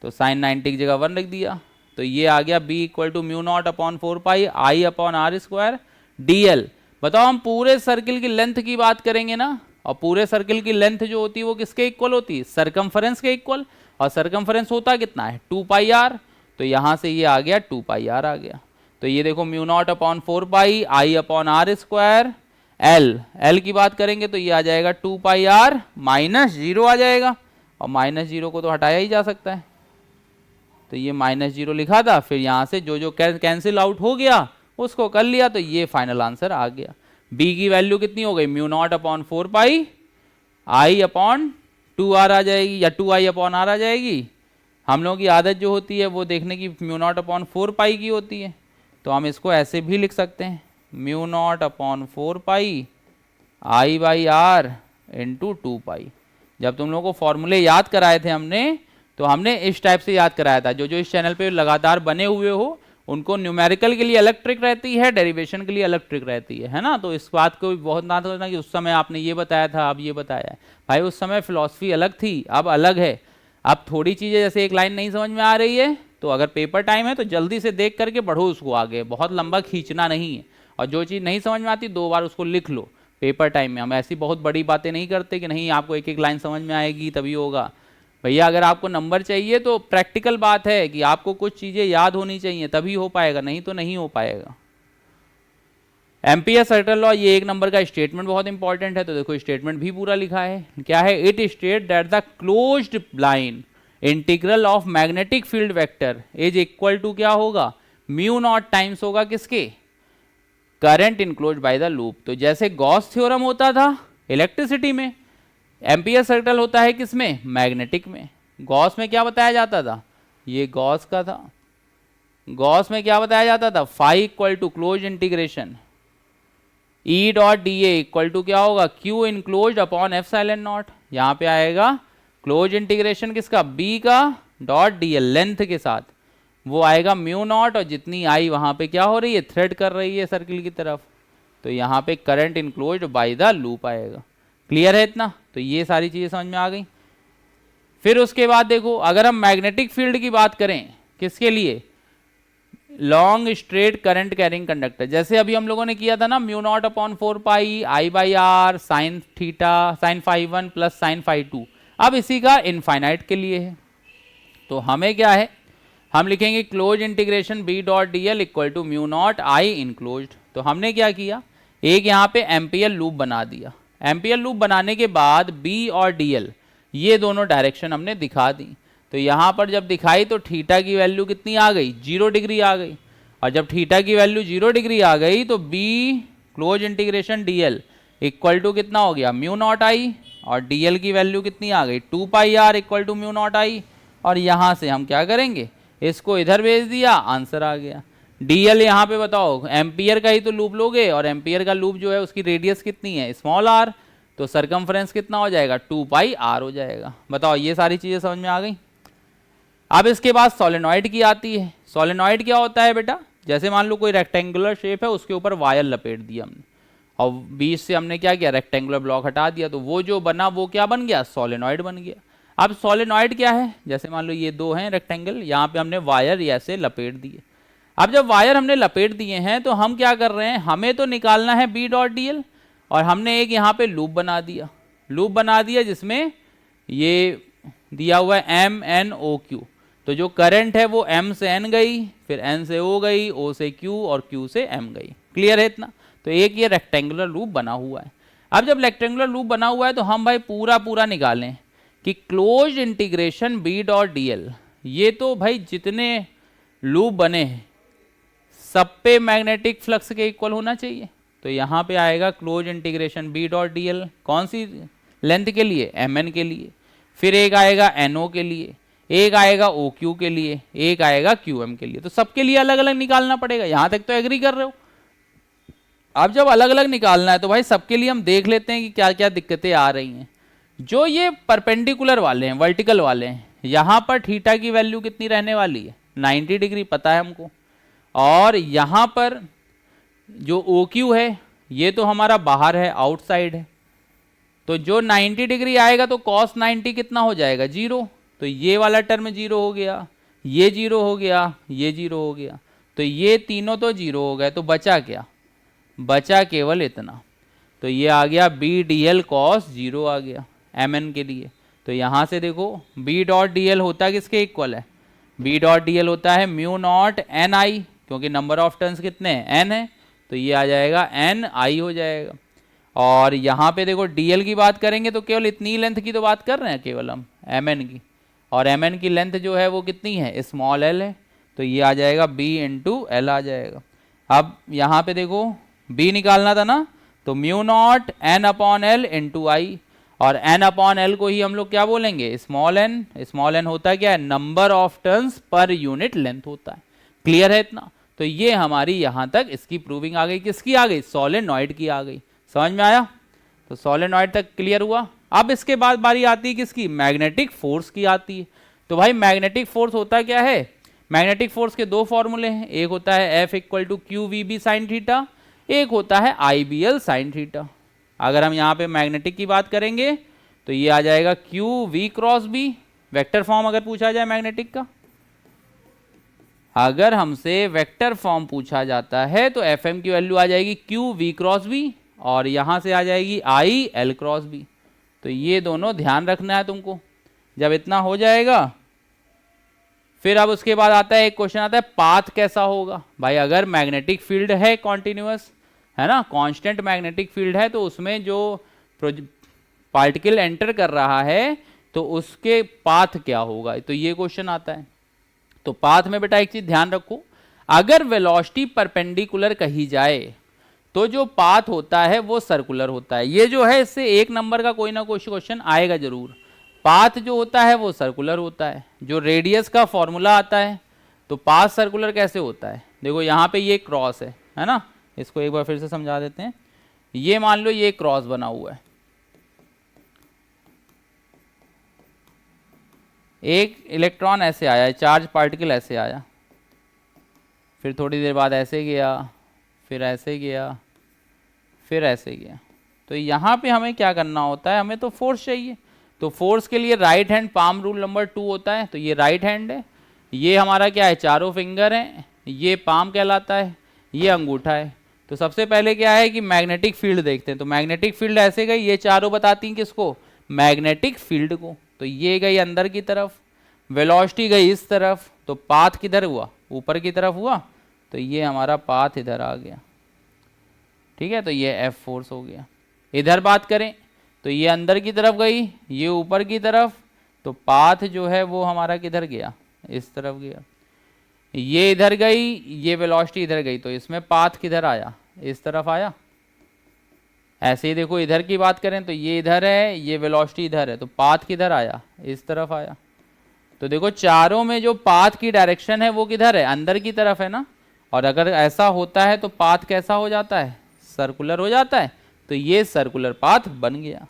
तो साइन 90 की जगह 1 रख दिया। तो ये आ गया B equal to mu naught upon 4 pi I upon R square D L. बताओ हम पूरे सर्किल की लेंथ की बात करेंगे ना, और पूरे सर्किल की लेंथ जो होती है वो किसके इक्वल होती है, सरकमफरेंस के इक्वल, और सरकमफरेंस होता कितना है 2 पाई आर। तो यहाँ से ये आ गया 2 पाई आर आ गया। तो ये देखो mu naught upon 4 pi I upon R square L, L की बात करेंगे तो ये आ जाएगा 2 पाई आर -0 आ जाएगा, और -0 को तो हटाया ही जा सकता है, तो ये -0 लिखा था। फिर यहाँ से जो जो कैंसिल आउट हो गया उसको कर लिया, तो ये फाइनल आंसर आ गया। बी की वैल्यू कितनी हो गई, mu naught upon 4 pi I upon 2r आ जाएगी, या 2i अपॉन आर आ जाएगी। हम लोगों की आदत जो होती है वो देखने की म्यू नॉट अपॉन 4 पाई की होती है, तो हम इसको ऐसे भी लिख सकते हैं, mu naught upon 4 pi I by R into 2 pi. जब तुम लोगों को फॉर्मूले याद कराए थे हमने, तो हमने इस टाइप से याद कराया था। जो जो इस चैनल पे लगातार बने हुए हो उनको न्यूमेरिकल के लिए अलग ट्रिक रहती है, डेरिवेशन के लिए अलग ट्रिक रहती है ना। तो इस बात को बहुत ना करना कि उस समय आपने ये बताया था अब ये बताया है, भाई उस समय फिलॉसफी अलग थी अब अलग है। अब थोड़ी चीज़ें जैसे एक लाइन नहीं समझ में आ रही है तो अगर पेपर टाइम है तो जल्दी से देख करके बढ़ो उसको आगे, बहुत लंबा खींचना नहीं है। और जो चीज़ नहीं समझ में आती 2 बार उसको लिख लो पेपर टाइम में। हम ऐसी बहुत बड़ी बातें नहीं करते कि नहीं आपको एक एक लाइन समझ में आएगी तभी होगा। भैया अगर आपको नंबर चाहिए तो प्रैक्टिकल बात है कि आपको कुछ चीज़ें याद होनी चाहिए तभी हो पाएगा, नहीं तो नहीं हो पाएगा। एम्पियर सर्किल लॉ, ये 1 नंबर का स्टेटमेंट बहुत इंपॉर्टेंट है। तो देखो स्टेटमेंट भी पूरा लिखा है, क्या है, it state that the closed line integral of magnetic field vector is equal to क्या होगा, म्यू नॉट टाइम्स होगा किसके, current enclosed by the loop. तो जैसे गॉस थ्योरम होता था इलेक्ट्रिसिटी में, एम्पियर सर्किल होता है किसमें, मैग्नेटिक में। गॉस में क्या बताया जाता था, ये गॉस का था, गॉस में क्या बताया जाता था, phi equal to close integration E dot D A equal to क्या होगा, Q enclosed upon epsilon naught. यहाँ पे आएगा क्लोज इंटीग्रेशन किसका, बी का डॉट डी एल लेंथ के साथ, वो आएगा म्यू नॉट, और जितनी आई वहां पे क्या हो रही है, थ्रेड कर रही है सर्किल की तरफ, तो यहाँ पे current enclosed by the loop आएगा। क्लियर है इतना? तो ये सारी चीजें समझ में आ गई। फिर उसके बाद देखो, अगर हम मैग्नेटिक फील्ड की बात करें, किसके लिए, long straight current carrying conductor, जैसे अभी हम लोगों ने किया था ना, mu naught upon 4 pi I by R sine theta sine phi 1 plus sine phi 2। अब इसी का इनफाइनाइट के लिए है, तो हमें क्या है, हम लिखेंगे close integration B dot D L equal to mu naught I enclosed. तो हमने क्या किया, एक यहाँ पे एम्पियर लूप बना दिया। एम्पियर लूप बनाने के बाद बी और डी एल ये दोनों डायरेक्शन हमने दिखा दी। तो यहाँ पर जब दिखाई तो थीटा की वैल्यू कितनी आ गई, 0 डिग्री आ गई। और जब थीटा की वैल्यू 0 डिग्री आ गई तो B close integration D L equal to कितना हो गया, म्यू नॉट आई, और डी एल की वैल्यू कितनी आ गई, 2 pi r equal to mu naught I. और यहाँ से हम क्या करेंगे, इसको इधर भेज दिया, आंसर आ गया। डीएल यहाँ पे बताओ, एम्पियर का ही तो लूप लोगे, और एम्पियर का लूप जो है उसकी रेडियस कितनी है, स्मॉल आर, तो सरकमफ्रेंस कितना हो जाएगा, 2 पाई आर हो जाएगा। बताओ ये सारी चीजें समझ में आ गई। अब इसके बाद सोलेनॉइड की आती है। सोलेनॉइड क्या होता है बेटा, जैसे मान लो कोई रेक्टेंगुलर शेप है, उसके ऊपर वायर लपेट दिया हमने, और बीच से हमने क्या किया, रेक्टेंगुलर ब्लॉक हटा दिया, तो वो जो बना वो क्या बन गया, सोलेनॉइड बन गया। अब सोलेनॉइड क्या है, जैसे मान लो ये दो हैं रेक्टेंगल, यहाँ पे हमने वायर ऐसे लपेट दिए। अब जब वायर हमने लपेट दिए हैं तो हम क्या कर रहे हैं, हमें तो निकालना है बी डॉट डी एल, और हमने एक यहाँ पे लूप बना दिया। लूप बना दिया जिसमें ये दिया हुआ है एम एन ओ क्यू। तो जो करंट है वो एम से एन गई, फिर एन से ओ गई, ओ से क्यू, और क्यू से एम गई। क्लियर है इतना? तो एक ये रेक्टेंगुलर लूप बना हुआ है। अब जब रेक्टेंगुलर लूप बना हुआ है तो हम भाई पूरा पूरा निकालें कि close integration B dot D L, ये तो भाई जितने लूप बने हैं सब पे मैग्नेटिक फ्लक्स के इक्वल होना चाहिए। तो यहाँ पे आएगा close integration B dot D L, कौन सी लेंथ के लिए, एम एन के लिए, फिर एक आएगा एन ओ के लिए, एक आएगा ओ क्यू के लिए, एक आएगा क्यू एम के लिए। तो सबके लिए अलग अलग निकालना पड़ेगा। यहाँ तक तो एग्री कर रहे हो? अब जब अलग अलग निकालना है तो भाई सबके लिए हम देख लेते हैं कि क्या क्या दिक्कतें आ रही हैं। जो ये परपेंडिकुलर वाले हैं, वर्टिकल वाले हैं, यहाँ पर थीटा की वैल्यू कितनी रहने वाली है, 90 डिग्री पता है हमको। और यहाँ पर जो ओ क्यू है ये तो हमारा बाहर है, आउटसाइड है, तो जो 90 डिग्री आएगा तो कॉस 90 कितना हो जाएगा, 0। तो ये वाला टर्म 0 हो गया, ये 0 हो गया, ये 0 हो गया, तो ये तीनों तो 0 हो गए। तो बचा क्या, बचा केवल इतना, तो ये आ गया बी डी एल कॉस 0 आ गया एम एन के लिए। तो यहाँ से देखो बी डॉट डी एल होता है किसके इक्वल है, बी डॉट डी एल होता है म्यू नॉट एन आई, क्योंकि नंबर ऑफ टर्न्स कितने हैं, एन है, तो ये आ जाएगा एन आई हो जाएगा। और यहाँ पे देखो डी एल की बात करेंगे तो केवल इतनी लेंथ की तो बात कर रहे हैं केवल हम, एम एन की, और एम एन की लेंथ जो है वो कितनी है, स्मॉल एल है, तो ये आ जाएगा बी इंटू एल आ जाएगा। अब यहाँ पे देखो बी निकालना था ना, तो mu naught n upon l into I, और एन अपॉन एल को ही हम लोग क्या बोलेंगे, स्मॉल एन। स्मॉल एन होता है क्या है, number of turns per unit length होता है। क्लियर है इतना? तो ये हमारी यहाँ तक इसकी प्रूविंग आ गई। किसकी आ गई, सोलेनॉइड की आ गई। समझ में आया? तो सोलेनॉइड तक क्लियर हुआ। अब इसके बाद बारी आती है किसकी, मैग्नेटिक फोर्स की आती है। तो भाई मैग्नेटिक फोर्स होता क्या है, मैग्नेटिक फोर्स के दो फॉर्मूले हैं, एक होता है F equal to Q V B sine theta, एक होता है I B L sine theta. अगर हम यहाँ पे मैग्नेटिक की बात करेंगे तो ये आ जाएगा Q V cross B, vector form अगर पूछा जाए मैग्नेटिक का, अगर हमसे वेक्टर फॉर्म पूछा जाता है तो एफ एम की वैल्यू आ जाएगी क्यू वी क्रॉस बी, और यहाँ से आ जाएगी आई एल क्रॉस बी। तो ये दोनों ध्यान रखना है तुमको। जब इतना हो जाएगा फिर अब उसके बाद आता है एक क्वेश्चन आता है पाथ कैसा होगा। भाई अगर मैग्नेटिक फील्ड है कॉन्टिन्यूअस, है ना, कांस्टेंट मैग्नेटिक फील्ड है, तो उसमें जो पार्टिकल एंटर कर रहा है तो उसके पाथ क्या होगा, तो ये क्वेश्चन आता है। तो पाथ में बेटा एक चीज ध्यान रखो, अगर वेलोसिटी परपेंडिकुलर कही जाए तो जो पाथ होता है वो सर्कुलर होता है। ये जो है इससे एक नंबर का कोई ना कोई क्वेश्चन आएगा जरूर। पाथ जो होता है वो सर्कुलर होता है। जो रेडियस का फॉर्मूला आता है, तो पाथ सर्कुलर कैसे होता है, देखो यहाँ पे ये क्रॉस है ना, इसको एक बार फिर से समझा देते हैं। ये मान लो ये क्रॉस बना हुआ है, एक इलेक्ट्रॉन ऐसे आया है, चार्ज पार्टिकल ऐसे आया, फिर थोड़ी देर बाद ऐसे गया, फिर ऐसे गया, फिर ऐसे गया। तो यहाँ पे हमें क्या करना होता है, हमें तो फोर्स चाहिए। तो फोर्स के लिए right hand palm rule number 2 होता है। तो ये राइट हैंड है, ये हमारा क्या है, चारों फिंगर हैं, ये पाम कहलाता है, ये अंगूठा है। तो सबसे पहले क्या है कि मैग्नेटिक फील्ड देखते हैं। तो मैग्नेटिक फील्ड ऐसे गई, ये चारों बताती हैं किसको, मैग्नेटिक फील्ड को। तो ये गई अंदर की तरफ, वेलोसिटी गई इस तरफ, तो पाथ किधर हुआ, ऊपर की तरफ हुआ। तो ये हमारा पाथ इधर आ गया, ठीक है। तो ये एफ फोर्स हो गया। इधर बात करें तो ये अंदर की तरफ गई, ये ऊपर की तरफ, तो पाथ जो है वो हमारा किधर गया, इस तरफ गया। ये इधर गई, ये वेलोसिटी इधर गई, तो इसमें पाथ किधर आया, इस तरफ आया। ऐसे ही देखो इधर की बात करें तो ये इधर है, ये वेलोसिटी इधर है, तो पाथ किधर आया, इस तरफ आया। तो देखो चारों में जो पाथ की डायरेक्शन है वो किधर है, अंदर की तरफ है ना। और अगर ऐसा होता है तो पाथ कैसा हो जाता है, सर्कुलर हो जाता है। तो ये सर्कुलर पाथ बन गया।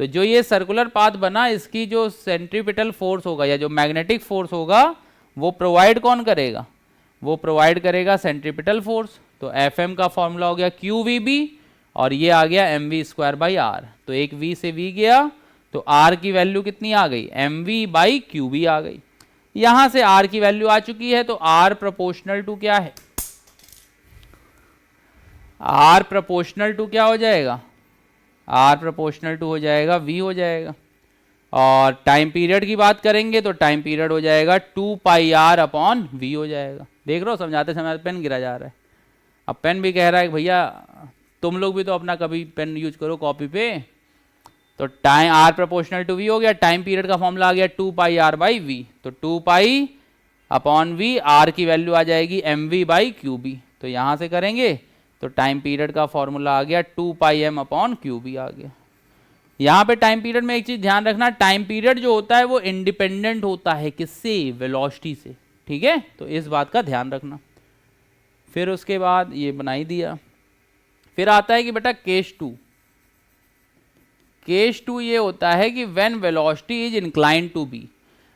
तो जो ये सर्कुलर पाथ बना, इसकी जो सेंट्रीपिटल फोर्स होगा या जो मैग्नेटिक फोर्स होगा वो प्रोवाइड कौन करेगा, वो प्रोवाइड करेगा सेंट्रीपिटल फोर्स। तो एफ एम का फॉर्मूला हो गया क्यू वी बी, और ये आ गया M V square by R. तो एक वी से वी गया, तो आर की वैल्यू कितनी आ गई, m we by Q B आ गई। यहां से आर की वैल्यू आ चुकी है, तो आर प्रोपोर्शनल टू क्या है, आर प्रोपोर्शनल टू क्या हो जाएगा, आर प्रोपोर्शनल टू हो जाएगा वी हो जाएगा। और टाइम पीरियड की बात करेंगे तो टाइम पीरियड हो जाएगा 2 पाई आर अपॉन वी हो जाएगा। देख रहे हो समझाते समय पेन गिरा जा रहा है। अब पेन भी कह रहा है कि भैया तुम लोग भी तो अपना कभी पेन यूज करो कॉपी पे। तो time R proportional to V हो गया, टाइम पीरियड का फॉर्मूला आ गया 2 पाई आर बाई वी। तो 2 पाई अपॉन वी, आर की वैल्यू आ जाएगी M we by Q B. तो यहाँ से करेंगे तो टाइम पीरियड का फॉर्मूला आ गया 2 pi M upon Q B आ गया। यहाँ पे टाइम पीरियड में एक चीज ध्यान रखना, टाइम पीरियड जो होता है वो इंडिपेंडेंट होता है किससे, वेलोसिटी से, ठीक है। तो इस बात का ध्यान रखना। फिर उसके बाद ये बना ही दिया। फिर आता है कि बेटा केस 2। केस 2 ये होता है कि when velocity is incline to B.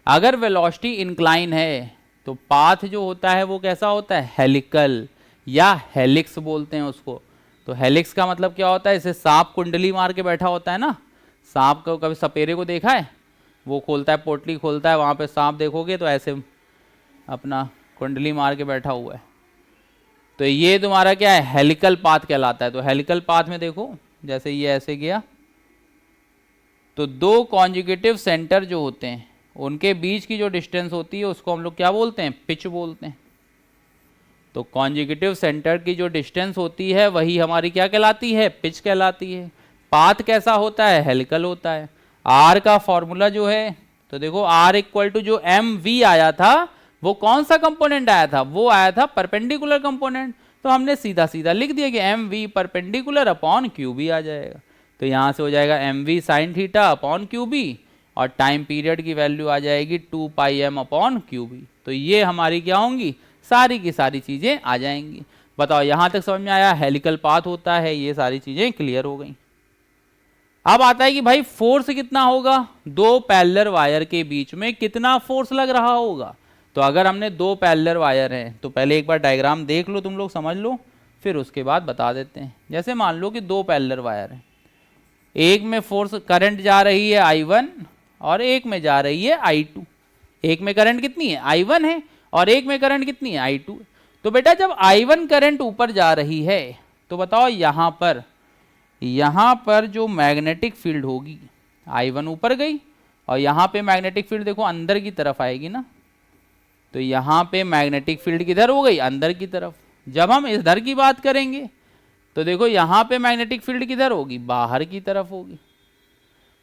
अगर वेलोसिटी इंक्लाइन है तो पाथ जो होता है वो कैसा होता है, हेलिकल या हेलिक्स बोलते हैं उसको। तो हेलिक्स का मतलब क्या होता है, इसे सांप कुंडली मार के बैठा होता है ना। सांप को कभी सपेरे को देखा है, वो खोलता है, पोटली खोलता है, वहाँ पे सांप देखोगे तो ऐसे अपना कुंडली मार के बैठा हुआ है। तो ये तुम्हारा क्या है, हेलिकल पाथ कहलाता है। तो हेलिकल पाथ में देखो जैसे ये ऐसे गया, तो दो कॉन्जुगेटिव सेंटर जो होते हैं उनके बीच की जो डिस्टेंस होती है उसको हम लोग क्या बोलते हैं, पिच बोलते हैं। तो कॉन्जुगेटिव सेंटर की जो डिस्टेंस होती है वही हमारी क्या कहलाती है, पिच कहलाती है। पाथ कैसा होता है, हेलिकल होता है। आर का फॉर्मूला जो है, तो देखो आर इक्वल टू जो एम वी आया था वो कौन सा कंपोनेंट आया था, वो आया था परपेंडिकुलर कंपोनेंट। तो हमने सीधा सीधा लिख दिया कि m v perpendicular upon Q B आ जाएगा। तो यहाँ से हो जाएगा m v sine theta upon Q b, और टाइम पीरियड की वैल्यू आ जाएगी 2 pi M upon Q B. तो ये हमारी क्या होंगी, सारी की सारी चीज़ें आ जाएंगी। बताओ यहाँ तक समझ में आया, हेलिकल पाथ होता है, ये सारी चीज़ें क्लियर हो गई। अब आता है कि भाई फोर्स कितना होगा, दो पैरेलल वायर के बीच में कितना फोर्स लग रहा होगा। तो अगर हमने दो पैरेलल वायर हैं तो पहले एक बार डायग्राम देख लो, तुम लोग समझ लो, फिर उसके बाद बता देते हैं। जैसे मान लो कि दो पैरेलल वायर हैं, एक में फोर्स करंट जा रही है I1 और एक में जा रही है I2। एक में करंट कितनी है, I1 है, और एक में करंट कितनी है, I2। तो बेटा जब I1 करंट ऊपर जा रही है तो बताओ यहाँ पर जो मैग्नेटिक फील्ड होगी, I1 ऊपर गई और यहाँ पे मैग्नेटिक फील्ड देखो अंदर की तरफ आएगी ना। तो यहाँ पे मैग्नेटिक फील्ड किधर हो गई, अंदर की तरफ। जब हम इधर की बात करेंगे तो देखो यहाँ पे मैग्नेटिक फील्ड किधर होगी, बाहर की तरफ होगी।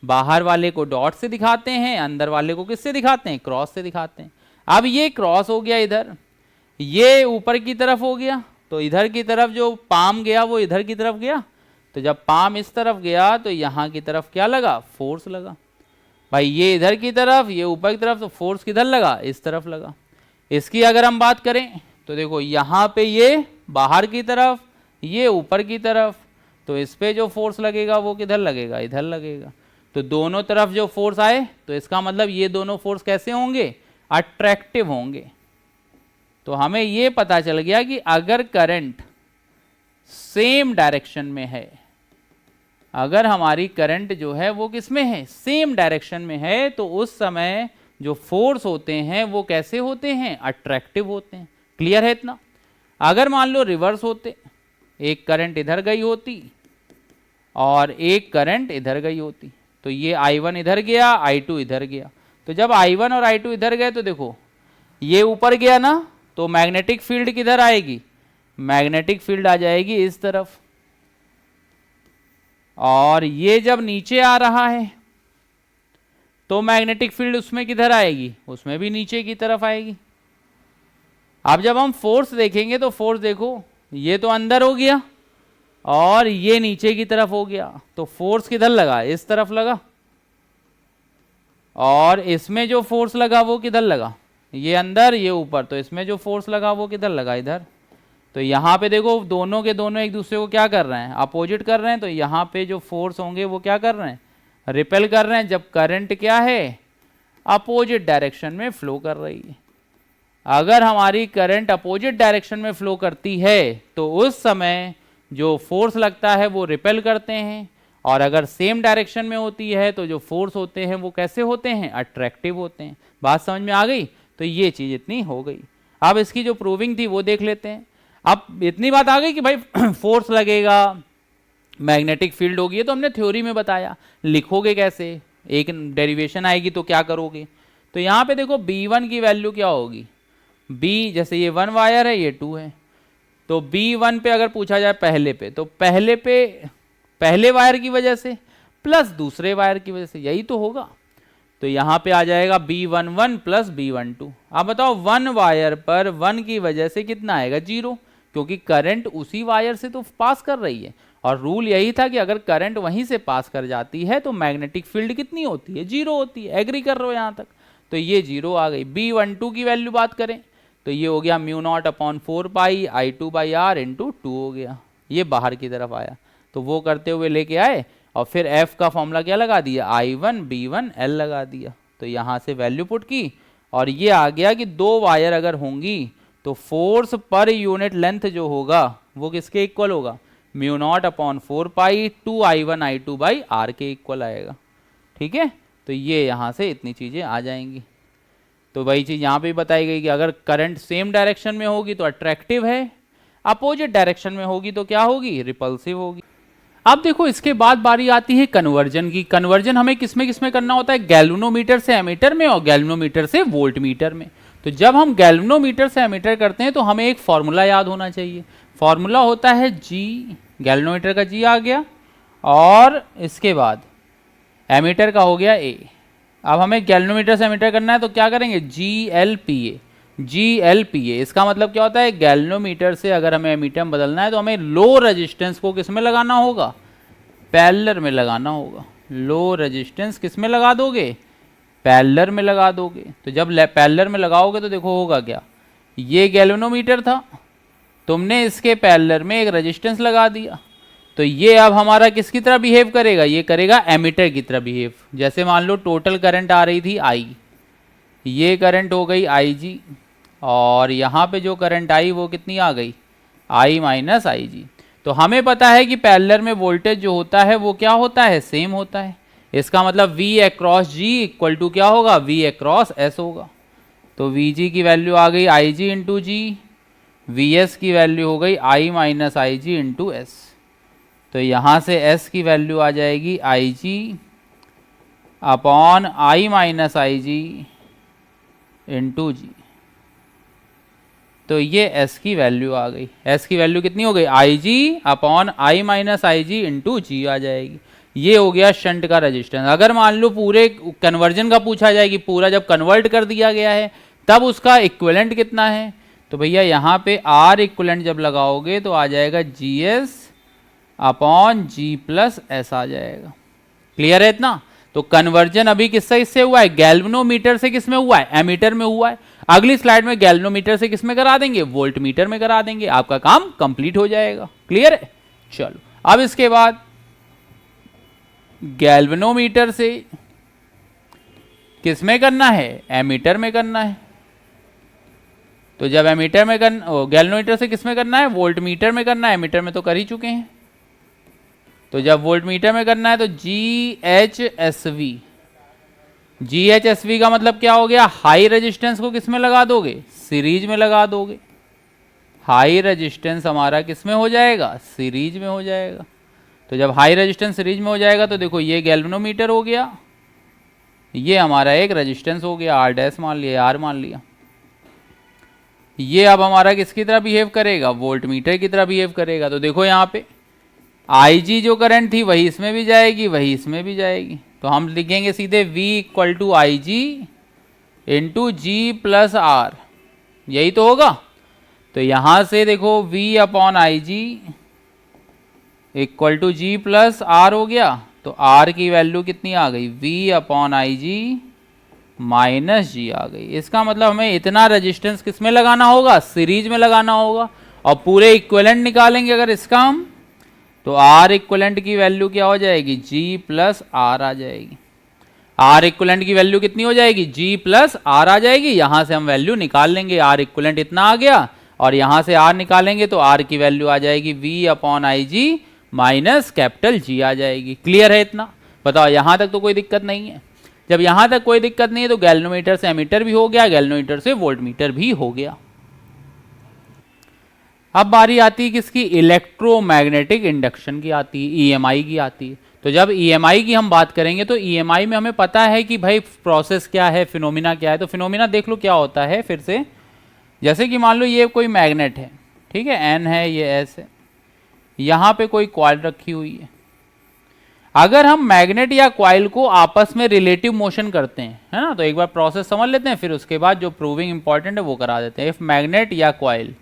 बाहर वाले को डॉट से दिखाते हैं, अंदर वाले को किससे दिखाते हैं, क्रॉस से दिखाते हैं। अब ये क्रॉस हो गया इधर, ये ऊपर की तरफ हो गया, तो इधर की तरफ जो पाम गया वो इधर की तरफ गया। तो जब पाम इस तरफ गया तो यहाँ की तरफ क्या लगा, फोर्स लगा। भाई ये इधर की तरफ, ये ऊपर की तरफ, तो फोर्स किधर लगा, इस तरफ लगा। इसकी अगर हम बात करें तो देखो यहाँ पे ये बाहर की तरफ, ये ऊपर की तरफ, तो इस पे जो फोर्स लगेगा वो किधर लगेगा, इधर लगेगा। तो दोनों तरफ जो फोर्स आए तो इसका मतलब ये दोनों फोर्स कैसे होंगे, अट्रैक्टिव होंगे। तो हमें ये पता चल गया कि अगर करंट सेम डायरेक्शन में है, अगर हमारी करंट जो है वो किस में है, सेम डायरेक्शन में है, तो उस समय जो फोर्स होते हैं वो कैसे होते हैं, अट्रैक्टिव होते हैं। क्लियर है इतना? अगर मान लो रिवर्स होते, एक करंट इधर गई होती और एक करंट इधर गई होती, तो ये I1 इधर गया, I2 इधर गया, तो जब I1 और I2 इधर गए तो देखो ये ऊपर गया ना, तो मैग्नेटिक फील्ड किधर आएगी, मैग्नेटिक फील्ड आ जाएगी इस तरफ, और ये जब नीचे आ रहा है तो मैग्नेटिक फील्ड उसमें किधर आएगी, उसमें भी नीचे की तरफ आएगी। अब जब हम फोर्स देखेंगे तो फोर्स देखो, ये तो अंदर हो गया और ये नीचे की तरफ हो गया, तो फोर्स किधर लगा, इस तरफ लगा, और इसमें जो फोर्स लगा वो किधर लगा, ये अंदर ये ऊपर, तो इसमें जो फोर्स लगा वो किधर लगा, इधर। तो यहाँ पे देखो दोनों के दोनों एक दूसरे को क्या कर रहे हैं, अपोजिट कर रहे हैं, तो यहाँ पे जो फोर्स होंगे वो क्या कर रहे हैं, रिपेल कर रहे हैं, जब करंट क्या है, अपोजिट डायरेक्शन में फ्लो कर रही है। अगर हमारी करंट अपोजिट डायरेक्शन में फ्लो करती है तो उस समय जो फोर्स लगता है वो रिपेल करते हैं, और अगर सेम डायरेक्शन में होती है तो जो फोर्स होते हैं वो कैसे होते हैं, अट्रैक्टिव होते हैं। बात समझ में आ गई? तो ये चीज इतनी हो गई। अब इसकी जो प्रूविंग थी वो देख लेते हैं। अब इतनी बात आ गई कि भाई फोर्स लगेगा, मैग्नेटिक फील्ड होगी, ये तो हमने थ्योरी में बताया। लिखोगे कैसे, एक डेरिवेशन आएगी तो क्या करोगे, तो यहाँ पे देखो B1 की वैल्यू क्या होगी, B जैसे ये 1 वायर है, ये 2 है, तो B1 पे अगर पूछा जाए पहले पे, तो पहले पे पहले वायर की वजह से प्लस दूसरे वायर की वजह से, यही तो होगा। तो यहाँ पे आ जाएगा B11 प्लस B12। आप बताओ 1 वायर पर 1 की वजह से कितना आएगा, 0, क्योंकि करंट उसी वायर से तो पास कर रही है, और रूल यही था कि अगर करंट वहीं से पास कर जाती है तो मैग्नेटिक फील्ड कितनी होती है, 0 होती है। एग्री कर रहे हो यहाँ तक? तो ये 0 आ गई। B12 की वैल्यू बात करें तो ये हो गया μ0/4 पाई I2/r इंटू 2 हो गया, ये बाहर की तरफ आया, तो वो करते हुए लेके आए, और फिर F का फॉर्मूला क्या लगा दिया, I1 B1 L लगा दिया। तो यहाँ से वैल्यू पुट की, और ये आ गया कि 2 वायर अगर होंगी तो फोर्स पर यूनिट लेंथ जो होगा वो किसके इक्वल होगा, μ0/4 पाई 2I1 I2/r के इक्वल आएगा। ठीक है, तो ये यहाँ से इतनी चीज़ें आ जाएंगी। तो वही चीज़ यहाँ पे भी बताई गई कि अगर करंट सेम डायरेक्शन में होगी तो अट्रैक्टिव है, अपोजिट डायरेक्शन में होगी तो क्या होगी, रिपल्सिव होगी। अब देखो इसके बाद बारी आती है कन्वर्जन की। कन्वर्जन हमें किसमें किसमें करना होता है, गैल्वेनोमीटर से एमीटर में और गैल्वेनोमीटर से वोल्टमीटर में। तो जब हम गैल्वेनोमीटर से एमीटर करते हैं तो हमें एक फॉर्मूला याद होना चाहिए। फॉर्मूला होता है G, गैल्वेनोमीटर का G आ गया, और इसके बाद एमीटर का हो गया A। अब हमें गैल्वेनोमीटर से एमीटर करना है तो क्या करेंगे, GLPA। GLPA इसका मतलब क्या होता है, गैल्वेनोमीटर से अगर हमें एमीटर बदलना है तो हमें लो रेजिस्टेंस को किस में लगाना होगा, पैरेलल में लगाना होगा। लो रेजिस्टेंस किस में लगा दोगे, पैरेलल में लगा दोगे। तो जब पैरेलल में लगाओगे तो देखो होगा क्या, ये गैल्वेनोमीटर था, तुमने इसके पैरेलल में एक रेजिस्टेंस लगा दिया, तो ये अब हमारा किसकी तरह बिहेव करेगा, ये करेगा एमीटर की तरह बिहेव। जैसे मान लो टोटल करंट आ रही थी I, ये करंट हो गई IG, और यहाँ पे जो करंट आई वो कितनी आ गई, I माइनस IG। तो हमें पता है कि पैरेलल में वोल्टेज जो होता है वो क्या होता है, सेम होता है। इसका मतलब V across G equal to क्या होगा, V अक्रॉस S होगा। तो VG की वैल्यू आ गई IG इंटू G, VS की वैल्यू हो गई I minus IG into S। तो यहाँ से S की वैल्यू आ जाएगी IG upon I minus IG into G। तो ये S की वैल्यू आ गई। S की वैल्यू कितनी हो गई, IG upon I minus IG into G आ जाएगी। ये हो गया शंट का रेजिस्टेंस। अगर मान लो पूरे कन्वर्जन का पूछा जाए कि पूरा जब कन्वर्ट कर दिया गया है तब उसका इक्विवेलेंट कितना है, तो भैया यहाँ पे R इक्विवेलेंट जब लगाओगे तो आ जाएगा GS upon G plus S आ जाएगा। क्लियर है इतना? तो कन्वर्जन अभी किससे इससे हुआ है, गैल्वेनोमीटर से किस में हुआ है, एमीटर में हुआ है। अगली स्लाइड में गैल्वेनोमीटर से किस में करा देंगे, वोल्टमीटर में करा देंगे, आपका काम कंप्लीट हो जाएगा। क्लियर है? चलो अब इसके बाद गैल्वेनोमीटर से किस में करना है, एमीटर में करना है। तो जब एमीटर में गैल्वेनोमीटर से किस में करना है, वोल्ट मीटर में करना है, एमीटर में तो कर ही चुके हैं। तो जब वोल्ट मीटर में करना है तो GHSV, GHSV का मतलब क्या हो गया, हाई रेजिस्टेंस को किस में लगा दोगे, सीरीज में लगा दोगे। हाई रेजिस्टेंस हमारा किस में हो जाएगा, सीरीज में हो जाएगा। तो जब हाई रेजिस्टेंस सीरीज में हो जाएगा तो देखो ये गैल्वेनोमीटर हो गया, ये हमारा एक रेजिस्टेंस हो गया, R डैश मान लिया, R मान लिया। ये अब हमारा किसकी तरह बिहेव करेगा, वोल्ट मीटर की तरह बिहेव करेगा। तो देखो यहाँ पे IG जो करंट थी वही इसमें भी जाएगी, वही इसमें भी जाएगी। तो हम लिखेंगे सीधे V equal to IG into G plus R, यही तो होगा। तो यहाँ से देखो V upon IG equal to G plus R हो गया। तो R की वैल्यू कितनी आ गई, V upon IG minus G आ गई। इसका मतलब हमें इतना रेजिस्टेंस किस में लगाना होगा, सीरीज में लगाना होगा। और पूरे इक्विवेलेंट निकालेंगे अगर इसका हम, तो R इक्विवेलेंट की वैल्यू क्या हो जाएगी, G प्लस R आ जाएगी। R इक्विवेलेंट की वैल्यू कितनी हो जाएगी, G प्लस R आ जाएगी। यहाँ से हम वैल्यू निकाल लेंगे, R इक्विवेलेंट इतना आ गया, और यहाँ से R निकालेंगे तो R की वैल्यू आ जाएगी V upon IG minus capital G आ जाएगी। क्लियर है इतना, बताओ यहाँ तक तो कोई दिक्कत नहीं है। जब यहाँ तक कोई दिक्कत नहीं है तो गैल्वेनोमीटर से एमीटर भी हो गया, गैल्वेनोमीटर से वोल्टमीटर भी हो गया। अब बारी आती है किसकी, इलेक्ट्रोमैग्नेटिक इंडक्शन की आती है, EMI की आती है। तो जब EMI की हम बात करेंगे तो EMI में हमें पता है कि भाई प्रोसेस क्या है, फिनोमिना क्या है। तो फिनोमिना देख लो क्या होता है फिर से। जैसे कि मान लो ये कोई मैग्नेट है, ठीक है, N है, ये S है, यहाँ पे कोई कॉइल रखी हुई है। अगर हम मैग्नेट या कॉइल को आपस में रिलेटिव मोशन करते हैं, है ना, तो एक बार प्रोसेस समझ लेते हैं, फिर उसके बाद जो प्रूविंग इंपॉर्टेंट है वो करा देते हैं। इफ मैग्नेट या कॉइल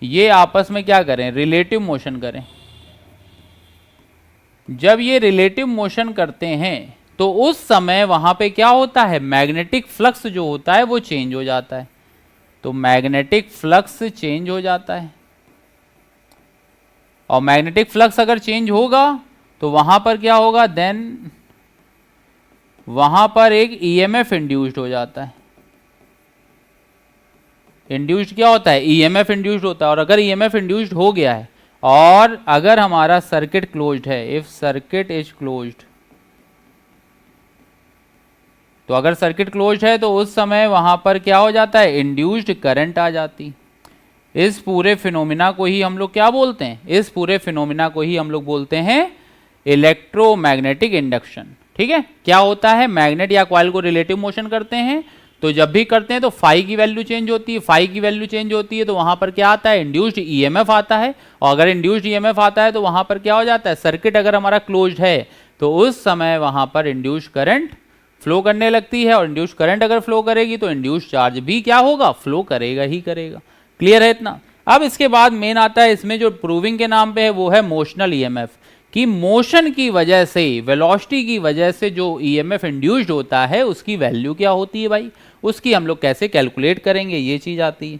ये आपस में क्या करें, रिलेटिव मोशन करें। जब ये रिलेटिव मोशन करते हैं तो उस समय वहां पे क्या होता है, मैग्नेटिक फ्लक्स जो होता है वो चेंज हो जाता है। तो मैग्नेटिक फ्लक्स चेंज हो जाता है, और मैग्नेटिक फ्लक्स अगर चेंज होगा तो वहां पर क्या होगा, देन वहां पर एक EMF इंड्यूस्ड हो जाता है। इंड्यूस्ड क्या होता है, EMF इंड्यूस्ड होता है। और अगर EMF इंड्यूस्ड हो गया है और अगर हमारा सर्किट क्लोज्ड है, इफ सर्किट इज क्लोज्ड, तो अगर सर्किट क्लोज्ड है तो उस समय वहां पर क्या हो जाता है, इंड्यूस्ड करंट आ जाती। इस पूरे फिनोमिना को ही हम लोग क्या बोलते हैं, इस पूरे फिनोमिना को ही हम लोग बोलते हैं इलेक्ट्रोमैग्नेटिक इंडक्शन। ठीक है, क्या होता है, मैग्नेट या कॉइल को रिलेटिव मोशन करते हैं, तो जब भी करते हैं तो फाई की वैल्यू चेंज होती है। फाई की वैल्यू चेंज होती है तो वहां पर क्या आता है, इंड्यूस्ड EMF आता है। और अगर इंड्यूस्ड EMF आता है तो वहां पर क्या हो जाता है, सर्किट अगर हमारा क्लोज्ड है तो उस समय वहां पर इंड्यूस्ड करंट फ्लो करने लगती है। और इंड्यूस्ड करंट अगर फ्लो करेगी तो इंड्यूस्ड चार्ज भी क्या होगा, फ्लो करेगा ही करेगा। क्लियर है इतना। अब इसके बाद मेन आता है इसमें जो प्रूविंग के नाम पे है वो है मोशनल EMF, कि मोशन की वजह से, वेलोसिटी की वजह से जो EMF इंड्यूस्ड होता है उसकी वैल्यू क्या होती है भाई, उसकी हम लोग कैसे कैलकुलेट करेंगे, ये चीज आती है।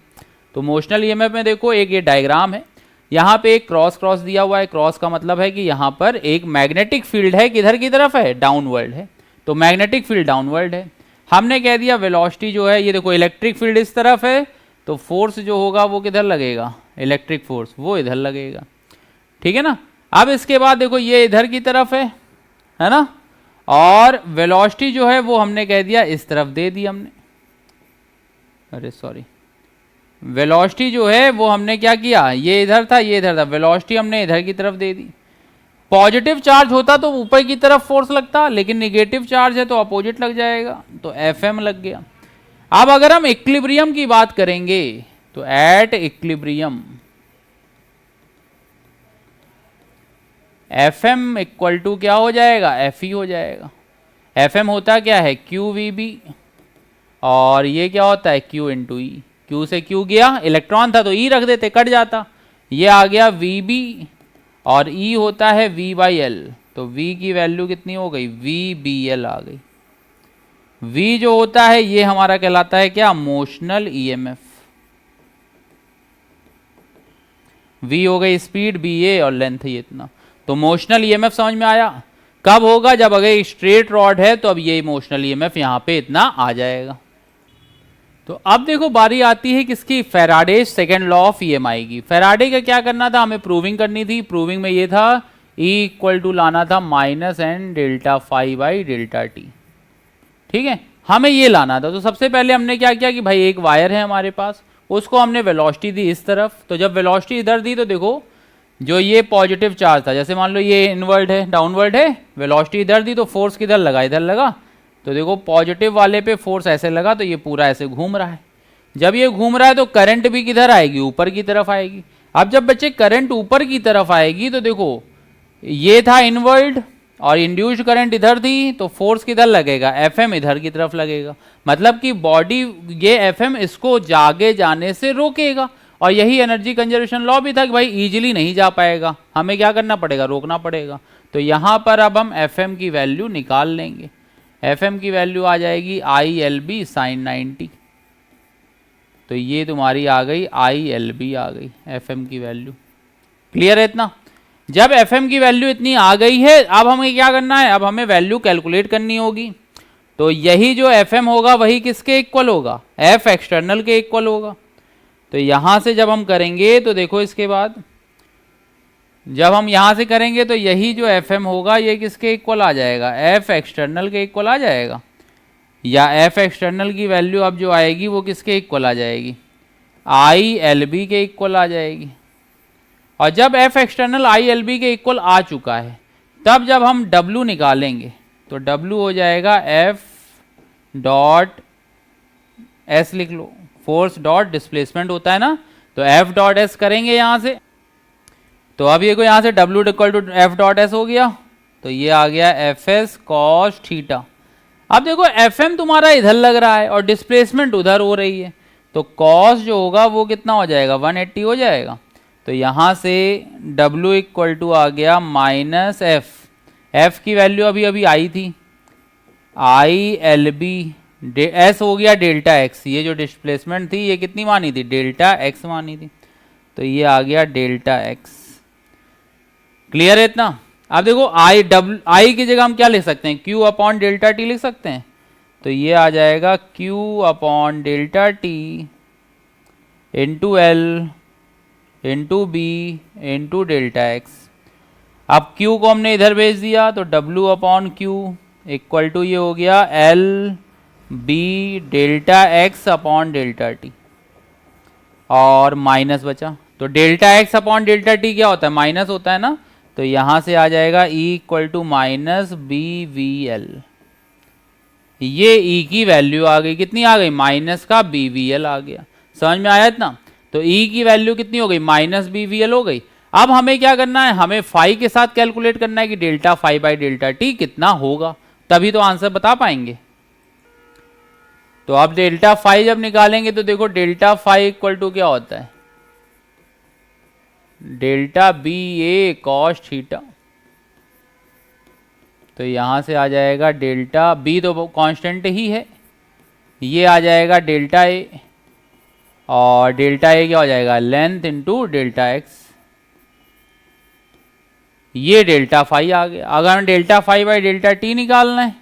तो मोशनल EMF में देखो एक ये डायग्राम है, यहाँ पे एक क्रॉस क्रॉस दिया हुआ है। क्रॉस का मतलब है कि यहाँ पर एक मैग्नेटिक फील्ड है, किधर की तरफ है, डाउनवर्ड है। तो मैग्नेटिक फील्ड डाउनवर्ड है। हमने कह दिया वेलोसिटी जो है, ये देखो इलेक्ट्रिक फील्ड इस तरफ है, तो फोर्स जो होगा वो किधर लगेगा, इलेक्ट्रिक फोर्स वो इधर लगेगा। ठीक है ना। अब इसके बाद देखो ये इधर की तरफ है ना, और वेलोसिटी जो है वो हमने कह दिया इस तरफ दे दी हमने, अरे सॉरी, वेलोसिटी जो है वो हमने क्या किया, ये इधर था ये इधर था, वेलोसिटी हमने इधर की तरफ दे दी। पॉजिटिव चार्ज होता तो ऊपर की तरफ फोर्स लगता, लेकिन निगेटिव चार्ज है तो अपोजिट लग जाएगा, तो Fm लग गया। अब अगर हम इक्विलिब्रियम की बात करेंगे तो at equilibrium Fm equal to क्या हो जाएगा, Fe हो जाएगा। Fm होता क्या है, QVB, और ये क्या होता है, Q इंटू ई। Q से Q गया, इलेक्ट्रॉन था तो E रख देते, कट जाता। ये आ गया VB, और E होता है V बाई एल, तो V की वैल्यू कितनी हो गई, VBL आ गई। V जो होता है ये हमारा कहलाता है क्या, मोशनल EMF। V हो गई स्पीड, BA, और लेंथ ये इतना। तो मोशनल EMF समझ में आया। कब होगा, जब अगर स्ट्रेट रॉड है तो अब ये मोशनल EMF यहाँ पे इतना आ जाएगा। तो अब देखो बारी आती है किसकी, Faraday second law of EMI की। फैराडे का क्या करना था, हमें प्रूविंग करनी थी। प्रूविंग में ये था E इक्वल टू लाना था minus N delta phi by delta T, ठीक है, हमें ये लाना था। तो सबसे पहले हमने क्या किया कि भाई एक वायर है हमारे पास, उसको हमने वेलोसिटी दी इस तरफ। तो जब वेलोसिटी इधर दी तो देखो जो ये पॉजिटिव चार्ज था, जैसे मान लो ये इनवर्ड है, डाउनवर्ड है, वेलोसिटी इधर दी तो फोर्स किधर लगा, इधर लगा। तो देखो पॉजिटिव वाले पे फोर्स ऐसे लगा तो ये पूरा ऐसे घूम रहा है। जब ये घूम रहा है तो करंट भी किधर आएगी, ऊपर की तरफ आएगी। अब जब बच्चे करंट ऊपर की तरफ आएगी तो देखो ये था इनवर्ड और इंड्यूस्ड करंट इधर थी, तो फोर्स किधर लगेगा, Fm इधर की तरफ लगेगा। मतलब कि बॉडी ये Fm इसको जागे जाने से रोकेगा। और यही एनर्जी कंजर्वेशन लॉ भी था कि भाई इजीली नहीं जा पाएगा, हमें क्या करना पड़ेगा, रोकना पड़ेगा। तो यहाँ पर अब हम Fm की वैल्यू निकाल लेंगे। Fm की वैल्यू आ जाएगी ILB sin 90। तो ये तुम्हारी आ गई ILB आ गई Fm की वैल्यू। क्लियर है इतना? जब Fm की वैल्यू इतनी आ गई है, अब हमें क्या करना है, अब हमें वैल्यू कैलकुलेट करनी होगी। तो यही जो Fm होगा वही किसके इक्वल होगा, F एक्सटर्नल के इक्वल होगा। तो यहां से जब हम करेंगे तो देखो इसके बाद जब हम यहां से करेंगे तो यही जो Fm होगा ये किसके इक्वल आ जाएगा, F एक्सटर्नल के इक्वल आ जाएगा। या F एक्सटर्नल की वैल्यू अब जो आएगी वो किसके इक्वल आ जाएगी, ILB के इक्वल आ जाएगी। और जब F एक्सटर्नल ILB के इक्वल आ चुका है तब जब हम W निकालेंगे तो W हो जाएगा F डॉट S, लिख लो, फोर्स डॉट डिस्प्लेसमेंट होता है ना, तो F डॉट S करेंगे यहां से। तो अब ये को यहां से W equal to F dot S हो गया, तो ये आ गया FS cos थीटा। अब देखो Fm तुम्हारा इधर लग रहा है और डिस्प्लेसमेंट उधर हो रही है, तो cos जो होगा वो कितना हो जाएगा, 180 हो जाएगा। तो यहाँ से W इक्वल टू आ गया माइनस F की वैल्यू अभी अभी आई थी ILB, S हो गया डेल्टा एक्स, ये जो डिस्प्लेसमेंट थी ये कितनी मानी थी, डेल्टा एक्स मानी थी। तो ये आ गया डेल्टा एक्स। क्लियर है इतना? अब देखो I की जगह हम क्या लिख सकते हैं, Q अपॉन डेल्टा टी लिख सकते हैं। तो ये आ जाएगा Q upon delta T into L into B into delta X. अब Q को हमने इधर भेज दिया तो W upon Q equal to ये हो गया L B delta X upon delta T, और माइनस बचा। तो delta X upon delta T क्या होता है, माइनस होता है ना। तो यहां से आ जाएगा E equal to minus BVL। ये E की वैल्यू आ गई, कितनी आ गई, माइनस का BVL आ गया। समझ में आया इतना? तो E की वैल्यू कितनी हो गई, माइनस BVL हो गई। अब हमें क्या करना है, हमें फाई के साथ कैलकुलेट करना है कि delta phi by delta T कितना होगा, तभी तो आंसर बता पाएंगे। तो अब डेल्टा फाई जब निकालेंगे तो देखो डेल्टा फाई इक्वल टू क्या होता है, डेल्टा बी ए कॉस थीटा। तो यहां से आ जाएगा डेल्टा बी तो कांस्टेंट ही है, ये आ जाएगा डेल्टा ए, और डेल्टा ए क्या हो जाएगा, लेंथ इंटू डेल्टा एक्स। ये डेल्टा फाई आ गया। अगर हम delta phi by delta T निकालना है